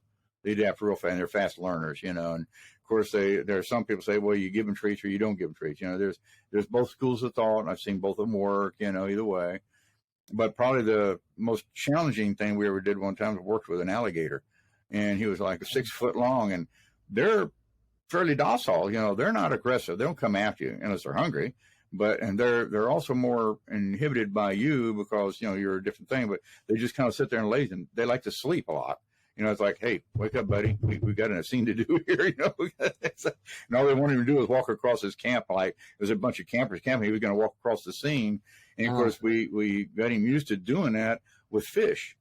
They adapt real fast. And they're fast learners, And of course, there are some people say, well, you give them treats or you don't give them treats. There's both schools of thought, and I've seen both of them work, either way. But probably the most challenging thing we ever did one time was worked with an alligator. And he was like 6 foot long, and they're fairly docile. They're not aggressive. They don't come after you unless they're hungry. And they're also more inhibited by you because, you're a different thing. But they just kind of sit there and lazy, and they like to sleep a lot. It's like, hey, wake up, buddy. We got a scene to do here, And all they wanted him to do was walk across his camp. Like, there's a bunch of campers camping. He was going to walk across the scene. And, of course, we got him used to doing that with fish,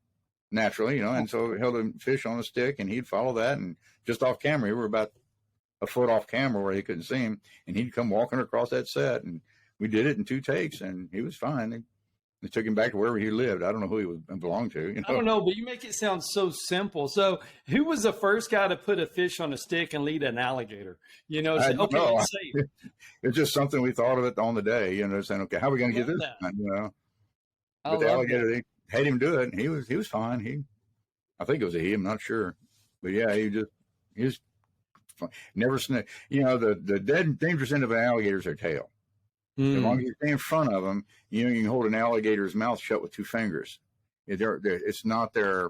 naturally, And so we held him fish on a stick, and he'd follow that. And just off camera, we were about a foot off camera where they couldn't see him. And he'd come walking across that set. And we did it in 2 takes, and he was fine. They took him back to wherever he lived. I don't know who he belonged to. You know? I don't know, but you make it sound so simple. So, who was the first guy to put a fish on a stick and lead an alligator? You know, say, okay, let's say it's just something we thought of it on the day. You know, saying, okay, how are we going to get this done? You know, but the alligator, they had him do it, and he was fine. I think it was a he. I'm not sure, but yeah, he was never snake. You know, the dead dangerous end of an alligator is their tail. As long as you stay in front of them, you can hold an alligator's mouth shut with 2 fingers. It's not their.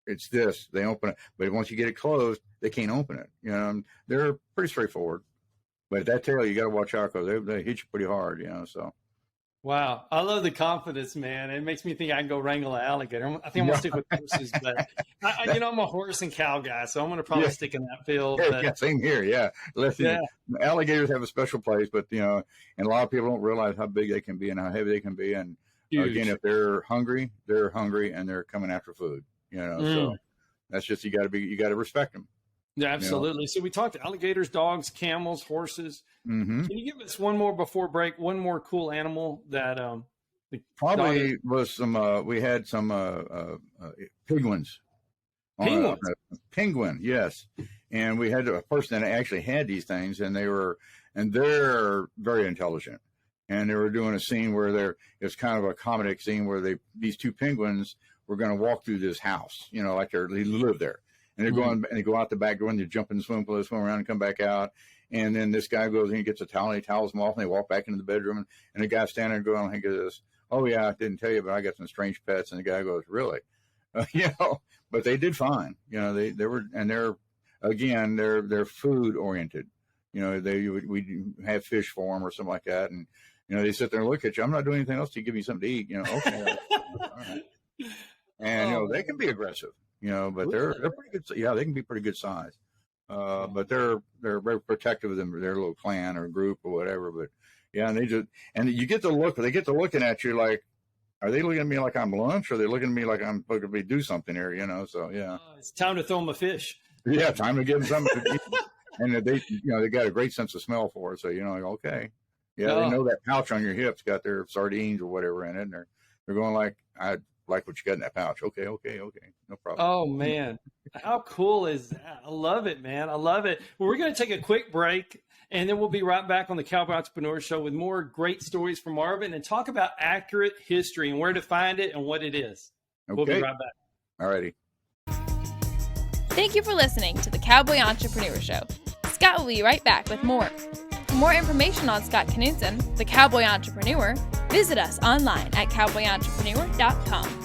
It's this. They open it, but once you get it closed, they can't open it. You know, they're pretty straightforward. But that tail, you got to watch out because they hit you pretty hard. You know, so. Wow. I love the confidence, man. It makes me think I can go wrangle an alligator. I think I'm going to stick with horses, but I'm a horse and cow guy, so I'm going to probably stick in that field. Yeah, same here. Yeah. Alligators have a special place, but, you know, and a lot of people don't realize how big they can be and how heavy they can be. And again, if they're hungry and they're coming after food, you know, so that's just, you got to respect them. Yeah, absolutely. You know? So we talked alligators, dogs, camels, horses. Can you give us one more before break? One more cool animal that probably was some. We had some penguins. Penguins. Penguin, yes. And we had a person that actually had these things, and they're very intelligent. And they were doing a scene where it's kind of a comedic scene where these 2 penguins were going to walk through this house. You know, like they live there. And they're going, and they go out the back door, and they jump in the swimming pool, they swim around and come back out. And then this guy goes in and gets a towel, and he towels them off, and they walk back into the bedroom. And the guy's standing there going, "Hey, this, oh yeah, I didn't tell you, but I got some strange pets." And the guy goes, "Really?" You know, but they did fine. You know, they were, and they're food oriented. You know, we have fish for them or something like that, and you know, they sit there and look at you. I'm not doing anything else to give you something to eat. You know, okay, all right. And you know, they can be aggressive. You know, but they're pretty good. Yeah, they can be pretty good size. But they're very protective of them, their little clan or group or whatever. But yeah, and you get the look. They get to looking at you like, are they looking at me like I'm lunch, or are they looking at me like I'm supposed to do something here? You know, so yeah. It's time to throw them a fish. Yeah, time to give them something to eat. And they got a great sense of smell for it. So you know, like, okay, yeah, they know that pouch on your hips got their sardines or whatever in it, and they're going like, I like what you got in that pouch. Okay, no problem. Oh man, how cool is that? I love it, man. I love it. Well, we're going to take a quick break, and then we'll be right back on the Cowboy Entrepreneur Show with more great stories from Marvin and talk about accurate history and where to find it and what it is. Okay. We'll be right back. All righty. Thank you for listening to the Cowboy Entrepreneur Show. Scott will be right back with more. For more information on Scott Knudsen, the Cowboy Entrepreneur, visit us online at cowboyentrepreneur.com.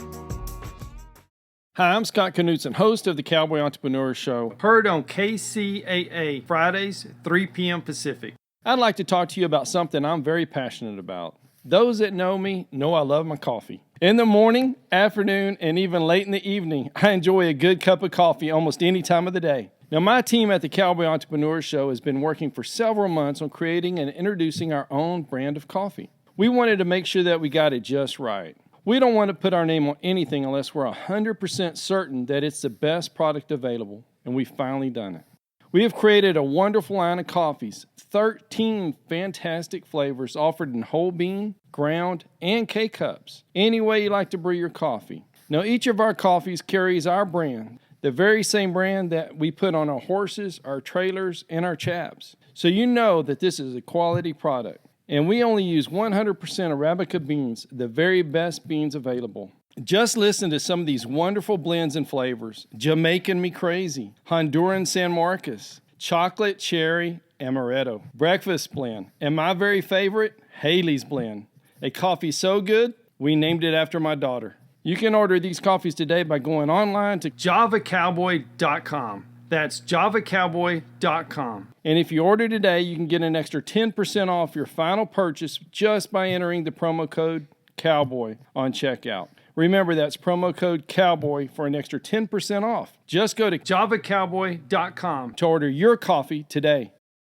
Hi, I'm Scott Knudsen, host of the Cowboy Entrepreneur Show, heard on KCAA Fridays, 3 p.m. Pacific. I'd like to talk to you about something I'm very passionate about. Those that know me know I love my coffee. In the morning, afternoon, and even late in the evening, I enjoy a good cup of coffee almost any time of the day. Now, my team at the Cowboy Entrepreneur Show has been working for several months on creating and introducing our own brand of coffee. We wanted to make sure that we got it just right. We don't want to put our name on anything unless we're 100% certain that it's the best product available, and we've finally done it. We have created a wonderful line of coffees, 13 fantastic flavors offered in whole bean, ground, and K-Cups, any way you like to brew your coffee. Now, each of our coffees carries our brand, the very same brand that we put on our horses, our trailers, and our chaps. So you know that this is a quality product. And we only use 100% Arabica beans, the very best beans available. Just listen to some of these wonderful blends and flavors. Jamaican Me Crazy, Honduran San Marcos, Chocolate Cherry Amaretto, Breakfast Blend, and my very favorite, Haley's Blend. A coffee so good, we named it after my daughter. You can order these coffees today by going online to javacowboy.com. That's javacowboy.com. And if you order today, you can get an extra 10% off your final purchase just by entering the promo code COWBOY on checkout. Remember, that's promo code COWBOY for an extra 10% off. Just go to javacowboy.com to order your coffee today.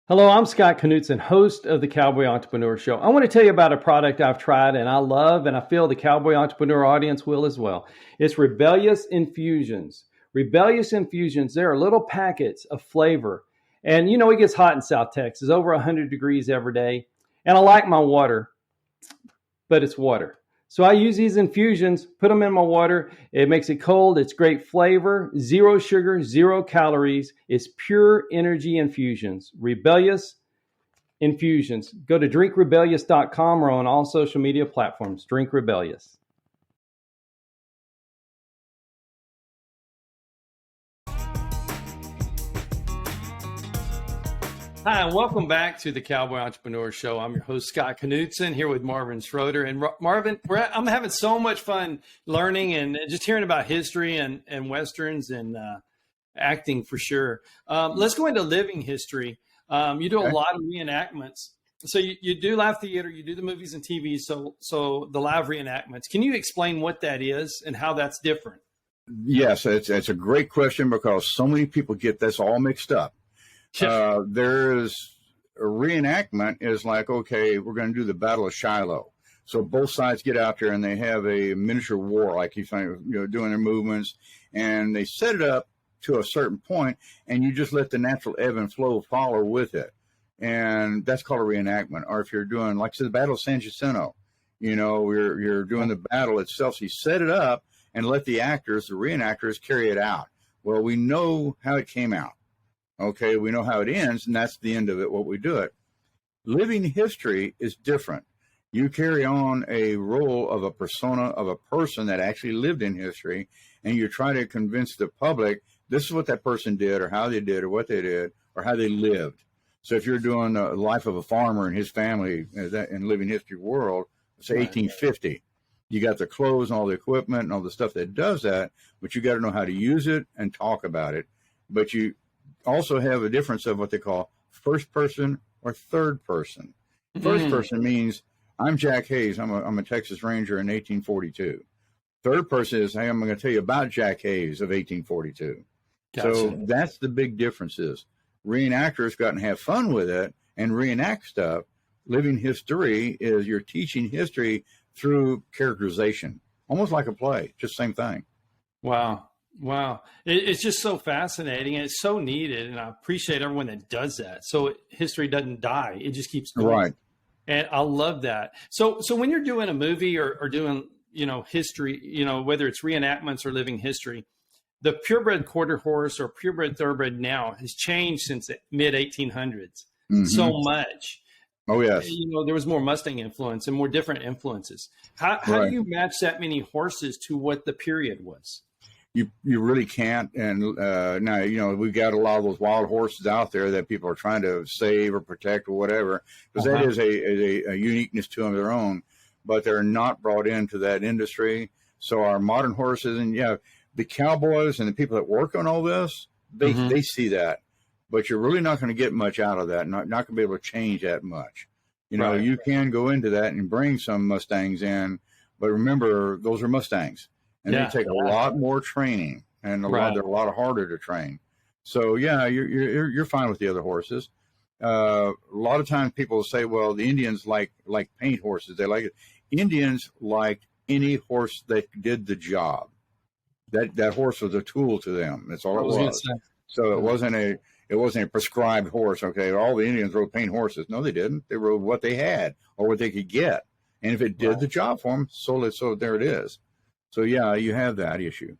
Hello, I'm Scott Knudsen, host of the Cowboy Entrepreneur Show. I want to tell you about a product I've tried and I love, and I feel the Cowboy Entrepreneur audience will as well. It's Rebellious Infusions. Rebellious Infusions, they're little packets of flavor. And you know, it gets hot in South Texas, over 100 degrees every day. And I like my water, but it's water. So I use these infusions, put them in my water. It makes it cold. It's great flavor, 0 sugar, 0 calories. It's pure energy infusions. Rebellious infusions. Go to drinkrebellious.com or on all social media platforms. Drink Rebellious. Hi, and welcome back to the Cowboy Entrepreneur Show. I'm your host, Scott Knudsen, here with Marvin Schroeder. And Marvin, I'm having so much fun learning and just hearing about history and Westerns and acting for sure. Let's go into living history. You do a lot of reenactments. So you do live theater, you do the movies and TV, so the live reenactments. Can you explain what that is and how that's different? Yes, it's a great question because so many people get this all mixed up. There's a reenactment is like, okay, we're going to do the Battle of Shiloh. So both sides get out there and they have a miniature war, like you find, doing their movements, and they set it up to a certain point, and you just let the natural ebb and flow follow with it. And that's called a reenactment. Or if you're doing, like, say, the Battle of San Jacinto, you're doing the battle itself. So you set it up and let the actors, the reenactors, carry it out. Well, we know how it came out. Okay, we know how it ends, and that's the end of it, what we do it. Living history is different. You carry on a role of a persona, of a person that actually lived in history, and you try to convince the public this is what that person did, or how they did, or what they did, or how they lived. So if you're doing the life of a farmer and his family in living history world, say 1850, you got the clothes and all the equipment and all the stuff that does that, but you got to know how to use it and talk about it. But you also have a difference of what they call first person or third person. First person means I'm Jack Hayes. I'm a Texas Ranger in 1842. Third person is, hey, I'm going to tell you about Jack Hayes of 1842. Gotcha. So that's the big differences. Reenactors go out and have fun with it and reenact stuff. Living history is you're teaching history through characterization, almost like a play, just same thing. Wow. It's just so fascinating, and it's so needed, and I appreciate everyone that does that. So history doesn't die. It just keeps going. Right. And I love that. So when you're doing a movie or doing, history, whether it's reenactments or living history, the purebred quarter horse or purebred thoroughbred now has changed since the mid 1800s so much. Oh, yes. There was more Mustang influence and more different influences. How do you match that many horses to what the period was? You really can't. And now, we've got a lot of those wild horses out there that people are trying to save or protect or whatever, because that is a uniqueness to them, their own, but they're not brought into that industry. So our modern horses and the cowboys and the people that work on all this, they see that, but you're really not going to get much out of that. Not going to be able to change that much. You can go into that and bring some Mustangs in, but remember, those are Mustangs. And they take a lot more training, and they're a lot harder to train. So you're fine with the other horses. A lot of times people will say, well, the Indians like paint horses. They like it. Indians liked any horse that did the job. That horse was a tool to them. That's all it was. So it wasn't a prescribed horse. Okay, all the Indians rode paint horses. No, they didn't. They rode what they had or what they could get, and if it did the job for them, so there it is. So, you have that issue.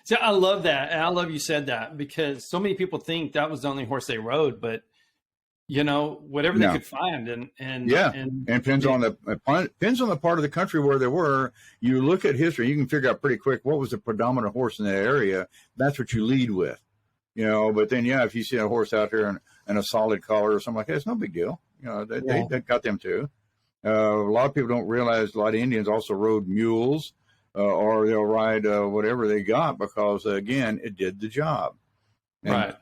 So I love that. And I love you said that, because so many people think that was the only horse they rode, but, whatever they could find. And depends on the part of the country where they were. You look at history, you can figure out pretty quick what was the predominant horse in that area. That's what you lead with, but then, if you see a horse out there in a solid collar or something like that, it's no big deal. They got them too. A lot of people don't realize a lot of Indians also rode mules. Or they'll ride whatever they got because, again, it did the job. And of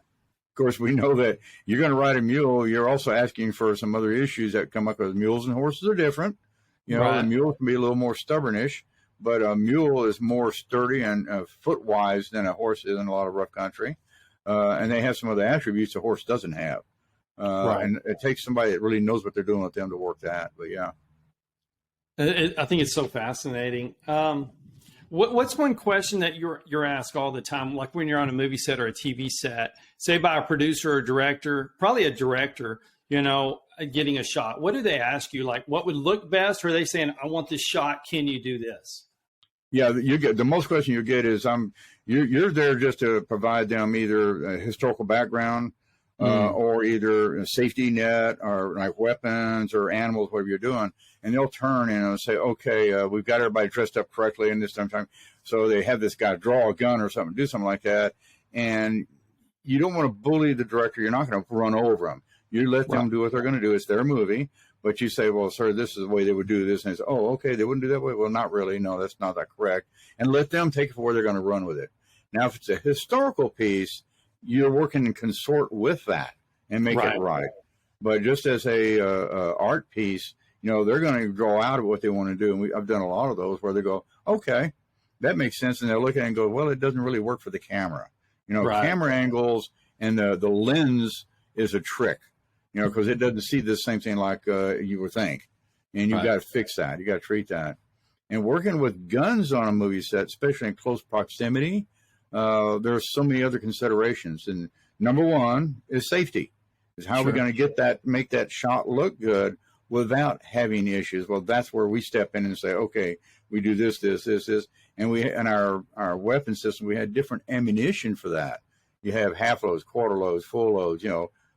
course, we know that you're going to ride a mule. You're also asking for some other issues that come up with mules, and horses are different. The mule can be a little more stubbornish, but a mule is more sturdy and foot-wise than a horse is in a lot of rough country. And they have some of the attributes a horse doesn't have. And it takes somebody that really knows what they're doing with them to work that. But, I think it's so fascinating. What's one question that you're asked all the time, like when you're on a movie set or a TV set, say by a producer or director, probably a director, getting a shot? What do they ask you? Like, what would look best? Or are they saying, I want this shot. Can you do this? Yeah, you get the most question you get is you're there just to provide them either a historical background or either a safety net or like weapons or animals, whatever you're doing, and they'll turn and say, okay, we've got everybody dressed up correctly in this time. So they have this guy draw a gun or something, do something like that, and you don't want to bully the director. You're not going to run over them. You let them do what they're going to do. It's their movie. But you say, well, sir, this is the way they would do this. And they say, oh, okay, they wouldn't do that way. Well, not really. No, that's not that correct. And let them take it for where they're going to run with it. Now, if it's a historical piece, you're working in consort with that and make it right. But just as a art piece, they're going to draw out of what they want to do. And I've done a lot of those where they go, okay, that makes sense. And they're looking and go, well, it doesn't really work for the camera. Camera angles and the lens is a trick. Because it doesn't see the same thing like you would think. And you've got to fix that. You got to treat that. And working with guns on a movie set, especially in close proximity, there's so many other considerations. And number one is safety. Is how we're going to make that shot look good without having issues. Well, that's where we step in and say, okay, we do this. And in our weapon system, we had different ammunition for that. You have half loads, quarter loads, full loads,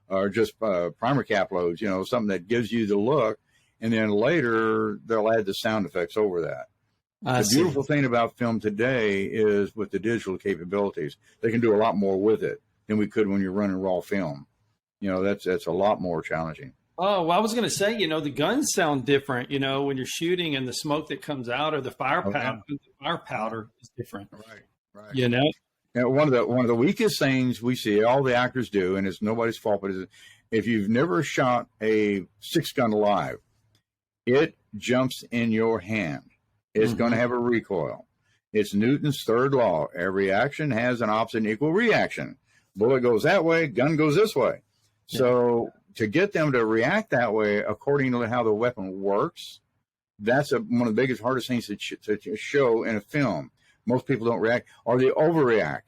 or just primer cap loads, something that gives you the look. And then later they'll add the sound effects over that. The beautiful thing about film today is with the digital capabilities, they can do a lot more with it than we could when you're running raw film. That's a lot more challenging. Oh, well, I was going to say, the guns sound different, when you're shooting and the smoke that comes out or the fire powder is different. Right. Now, one of the weakest things we see all the actors do, and it's nobody's fault, but if you've never shot a 6-gun live, it jumps in your hand. It's going to have a recoil. It's Newton's third law. Every action has an opposite and equal reaction. Bullet goes that way, gun goes this way. Yeah. So to get them to react that way according to how the weapon works, that's one of the biggest, hardest things to show in a film. Most people don't react, or they overreact.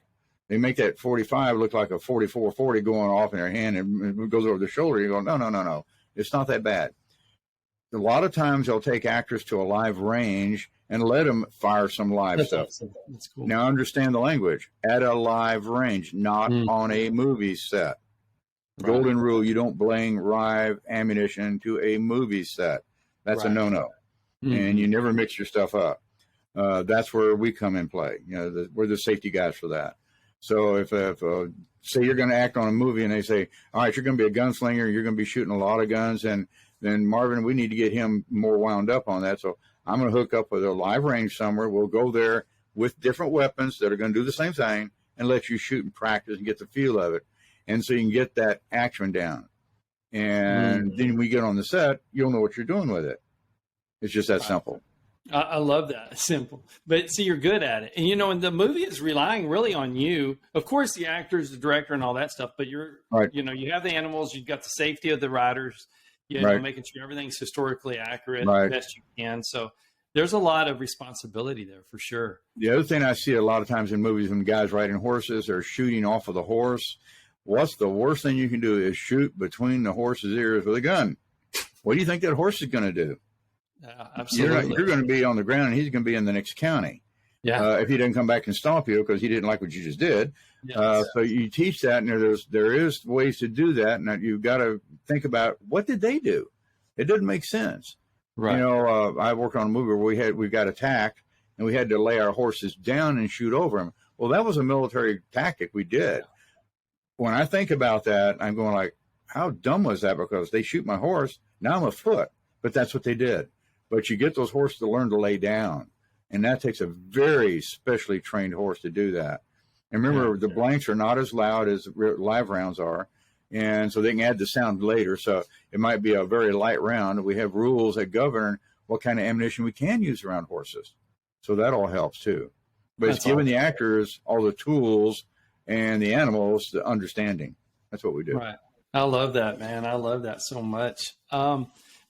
They make that 45 look like a 44-40 going off in their hand, and it goes over the shoulder. You go, no. It's not that bad. A lot of times they'll take actors to a live range and let them fire some live stuff. Awesome. That's cool. Now understand the language. At a live range, not on a movie set. Right. Golden rule, you don't bring live ammunition to a movie set. That's a no-no. And you never mix your stuff up. That's where we come in play. We're the safety guys for that. So if say you're going to act on a movie and they say, all right, you're going to be a gunslinger, you're going to be shooting a lot of guns, and then Marvin, we need to get him more wound up on that. So I'm going to hook up with a live range somewhere. We'll go there with different weapons that are going to do the same thing and let you shoot and practice and get the feel of it. And so you can get that action down. And then we get on the set, you'll know what you're doing with it. It's just that simple. I love that. Simple. But see, you're good at it. And, and the movie is relying really on you. Of course, the actors, the director, and all that stuff. But you have the animals. You've got the safety of the riders, making sure everything's historically accurate the best you can. So there's a lot of responsibility there for sure. The other thing I see a lot of times in movies when guys riding horses are shooting off of the horse, what's the worst thing you can do is shoot between the horse's ears with a gun. What do you think that horse is going to do? Absolutely. You're going to be on the ground, and he's going to be in the next county. Yeah. If he doesn't come back and stomp you because he didn't like what you just did. Yes. So you teach that, and there is ways to do that, and you've got to think about what did they do. It doesn't make sense. Right. I worked on a movie where we got attacked, and we had to lay our horses down and shoot over them. Well, that was a military tactic we did. Yeah. When I think about that, I'm going like, how dumb was that? Because they shoot my horse, now I'm afoot. But that's what they did. But you get those horses to learn to lay down. And that takes a very specially trained horse to do that. And remember, the blanks are not as loud as live rounds are. And so they can add the sound later. So it might be a very light round. We have rules that govern what kind of ammunition we can use around horses. So that all helps too. But it's giving the actors all the tools and the animals the understanding. That's what we do. Right. I love that, man. I love that so much.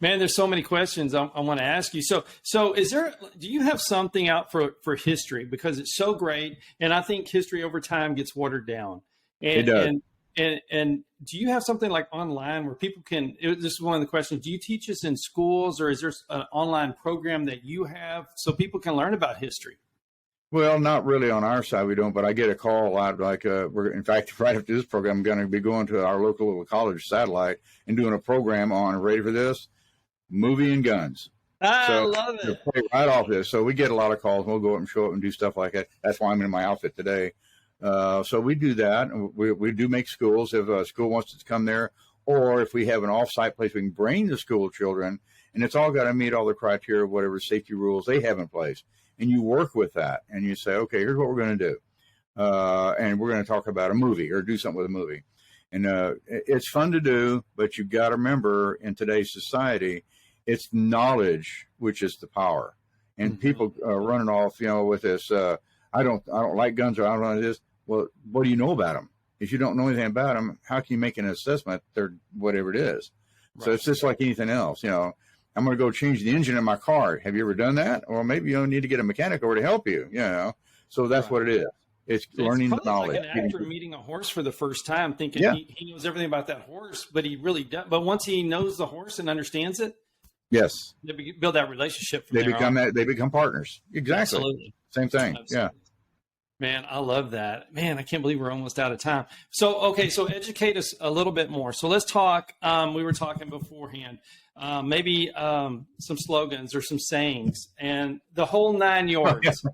Man, there's so many questions I want to ask you. So do you have something out for history? Because it's so great. And I think history over time gets watered down. It does. And do you have something like online where people can, this is one of the questions, do you teach this in schools, or is there an online program that you have so people can learn about history? Well, not really on our side, we don't, but I get a call a lot. Like, in fact, right after this program, I'm going to be going to our local little college satellite and doing a program on, ready for this, movie and guns. I love it. Play right off this. So we get a lot of calls. We'll go up and show up and do stuff like that. That's why I'm in my outfit today. So we do that. We do make schools if a school wants to come there, or if we have an off-site place, we can bring the school children, and it's all got to meet all the criteria of whatever safety rules they have in place. And you work with that, and you say, okay, here's what we're going to do. And we're going to talk about a movie or do something with a movie. And it's fun to do, but you've got to remember, in today's society, it's knowledge which is the power. And people running off, with this, I don't like guns, or I don't know this. Well, what do you know about them? If you don't know anything about them, how can you make an assessment? They're whatever it is. Right. So it's just like anything else. I'm going to go change the engine in my car. Have you ever done that? Or maybe you need to get a mechanic over to help you. So that's what it is. It's learning the knowledge. Like an actor meeting a horse for the first time, thinking he knows everything about that horse, but he really does. But once he knows the horse and understands it, yes, they build that relationship. They become partners. Exactly. Absolutely. Same thing. Absolutely. Yeah. Man, I love that. Man, I can't believe we're almost out of time. So educate us a little bit more. So let's talk. We were talking beforehand. Maybe some slogans or some sayings, and the whole 9 yards.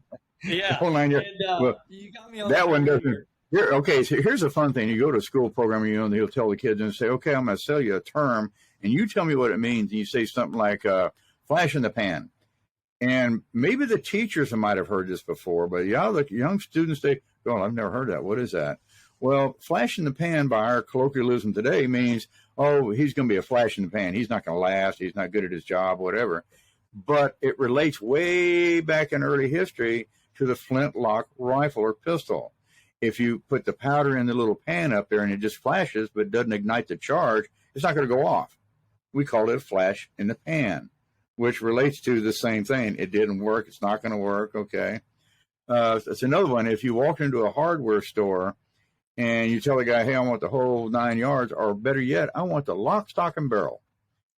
Yeah, the whole 9 yards. And, you got me on that one doesn't. Okay, so here's a fun thing. You go to a school program, and he'll tell the kids and say, "Okay, I'm going to sell you a term, and you tell me what it means." And you say something like "flash in the pan." And maybe the teachers might have heard this before, but the young students, I've never heard that. What is that? Well, flash in the pan by our colloquialism today means, he's going to be a flash in the pan. He's not going to last. He's not good at his job, whatever. But it relates way back in early history to the flintlock rifle or pistol. If you put the powder in the little pan up there and it just flashes but doesn't ignite the charge, it's not going to go off. We call it a flash in the pan, which relates to the same thing. It didn't work. It's not going to work. Okay. That's another one. If you walk into a hardware store and you tell the guy, "Hey, I want the whole 9 yards," or better yet, "I want the lock, stock, and barrel."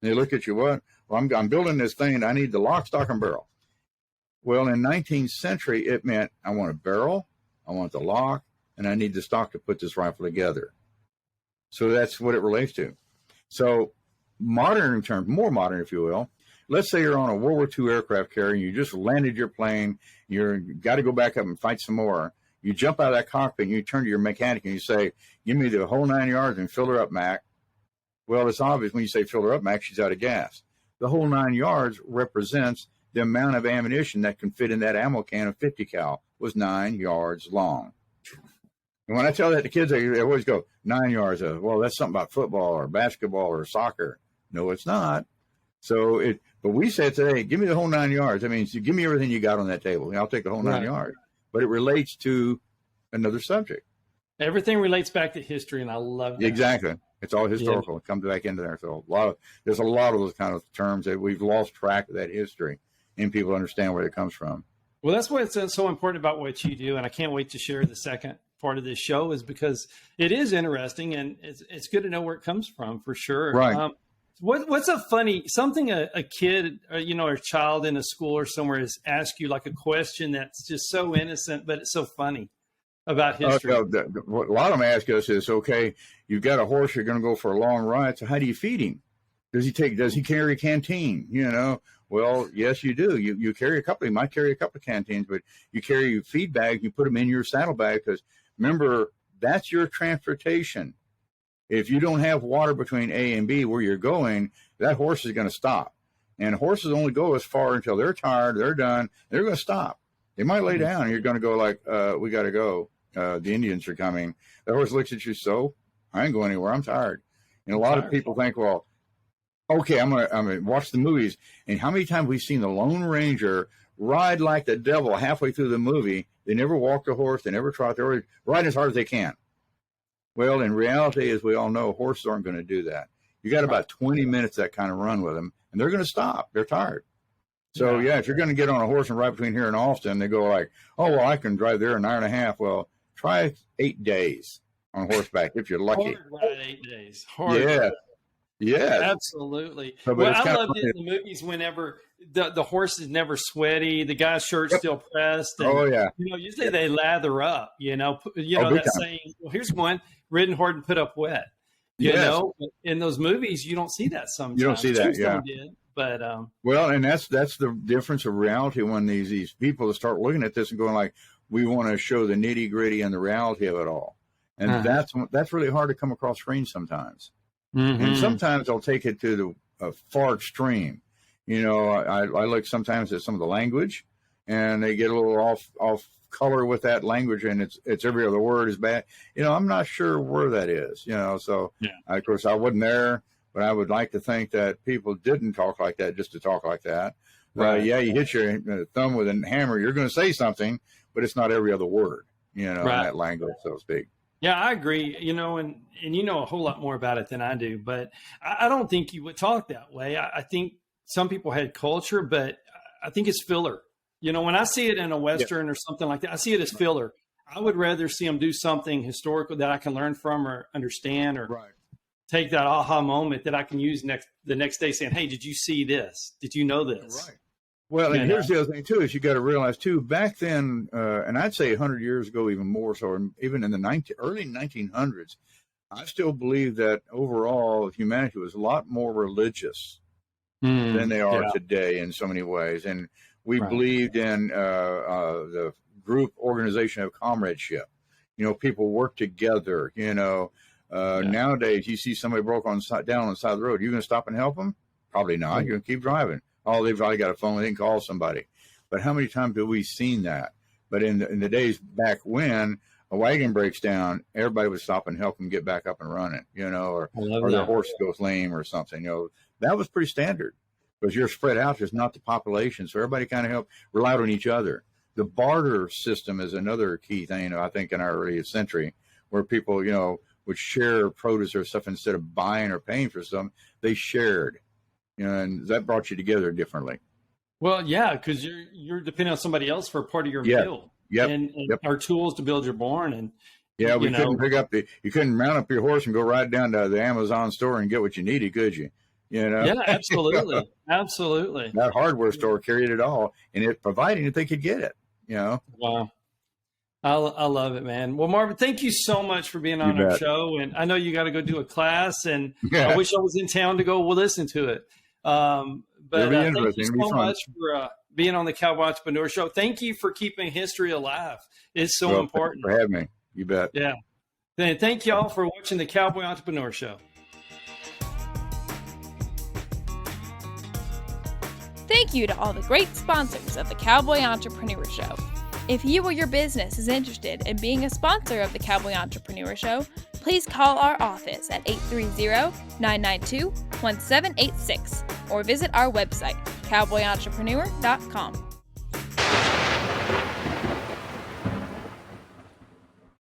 And they look at you, "What?" "Well, I'm building this thing, and I need the lock, stock, and barrel." Well, in 19th century, it meant I want a barrel, I want the lock, and I need the stock to put this rifle together. So that's what it relates to. So modern terms, more modern, if you will. Let's say you're on a World War II aircraft carrier, and you just landed your plane, you got to go back up and fight some more. You jump out of that cockpit, and you turn to your mechanic, and you say, "Give me the whole 9 yards and fill her up, Mac." Well, it's obvious when you say fill her up, Mac, she's out of gas. The whole 9 yards represents the amount of ammunition that can fit in that ammo can of 50 cal was 9 yards long. And when I tell that to kids, they always go, 9 yards. Well, that's something about football or basketball or soccer. No, it's not. But we said today, give me the whole 9 yards. That means you give me everything you got on that table, and I'll take the whole 9 yards. But it relates to another subject. Everything relates back to history, and I love that. Exactly. It's all historical. It comes back into there. So there's a lot of those kind of terms that we've lost track of that history, and people understand where it comes from. Well, that's what's so important about what you do, and I can't wait to share the second part of this show, is because it is interesting, and it's good to know where it comes from, for sure. Right. What's something a kid, or a child in a school or somewhere has asked you, like a question that's just so innocent, but it's so funny about history? What a lot of them ask us is, okay, you've got a horse, you're going to go for a long ride, so how do you feed him? Does he carry a canteen? Well, yes, you do. You carry a couple. You might carry a couple of canteens, but you carry your feed bag. You put them in your saddlebag, because remember, that's your transportation. If you don't have water between A and B where you're going, that horse is going to stop. And horses only go as far until they're tired, they're done, they're going to stop. They might lay down, and you're going to go like, "We got to go. The Indians are coming." The horse looks at you, "So I ain't going anywhere. I'm tired." And a lot of people think, well, okay, I'm gonna watch the movies. And how many times we've seen the Lone Ranger ride like the devil halfway through the movie? They never walk the horse. They never trot. They always ride as hard as they can. Well, in reality, as we all know, horses aren't going to do that. You got about 20 minutes that kind of run with them, and they're going to stop. They're tired. So, if you're going to get on a horse and ride between here and Austin, they go like, "Oh, well, I can drive there in an hour and a half." Well, try 8 days. on horseback if you're lucky. Hard ride 8 days. Hard. Yeah. Yeah. Absolutely. So, well, I loved it in the movies whenever the horse is never sweaty, the guy's shirt's still pressed. And, oh yeah. Usually they lather up. That saying. Well, here's one: ridden hard and put up wet. You know, in those movies, you don't see that sometimes. You don't see that. Tombstone did, but well, and that's the difference of reality when these people start looking at this and going like, we want to show the nitty gritty and the reality of it all, and that's really hard to come across screen sometimes. Mm-hmm. And sometimes they'll take it to the far extreme. I look sometimes at some of the language, and they get a little off color with that language, and it's every other word is bad. I'm not sure where that is. So of course I wasn't there, but I would like to think that people didn't talk like that just to talk like that. Right. You hit your thumb with a hammer, you're going to say something, but it's not every other word. In that language, so to speak. Yeah, I agree. And you know a whole lot more about it than I do, but I don't think you would talk that way. I think some people had culture, but I think it's filler. When I see it in a Western or something like that, I see it as filler. I would rather see them do something historical that I can learn from or understand or take that aha moment that I can use the next day saying, hey, did you see this? Did you know this? Right. Well, and here's the other thing, too, is you got to realize, too, back then, and I'd say 100 years ago, even more so, even in the early 1900s, I still believe that overall humanity was a lot more religious than they are today in so many ways. And we believed in the group organization of comradeship. People work together. Nowadays, you see somebody down on the side of the road. You going to stop and help them? Probably not. You're going to keep driving. Oh, they've already got a phone. They can call somebody. But how many times have we seen that? But in the days back when a wagon breaks down, everybody would stop and help them get back up and running, or their horse goes lame or something. That was pretty standard because you're spread out. There's not the population. So everybody kind of relied on each other. The barter system is another key thing, I think, in our early century where people, would share produce or stuff instead of buying or paying for something. They shared. And that brought you together differently. Well, yeah, because you're depending on somebody else for a part of your meal. And our tools to build your barn. And we couldn't you couldn't mount up your horse and go right down to the Amazon store and get what you needed, could you? Yeah, absolutely, absolutely. That hardware store carried it all, and it providing that they could get it. Wow. I love it, man. Well, Marvin, thank you so much for being on our show. And I know you got to go do a class, and I wish I was in town to go listen to it. But thank you so much for being on the Cowboy Entrepreneur Show. Thank you for keeping history alive. It's so important. Thanks for having me. You bet. Yeah. And thank you all for watching the Cowboy Entrepreneur Show. Thank you to all the great sponsors of the Cowboy Entrepreneur Show. If you or your business is interested in being a sponsor of the Cowboy Entrepreneur Show, please call our office at 830-992-1786 or visit our website, cowboyentrepreneur.com.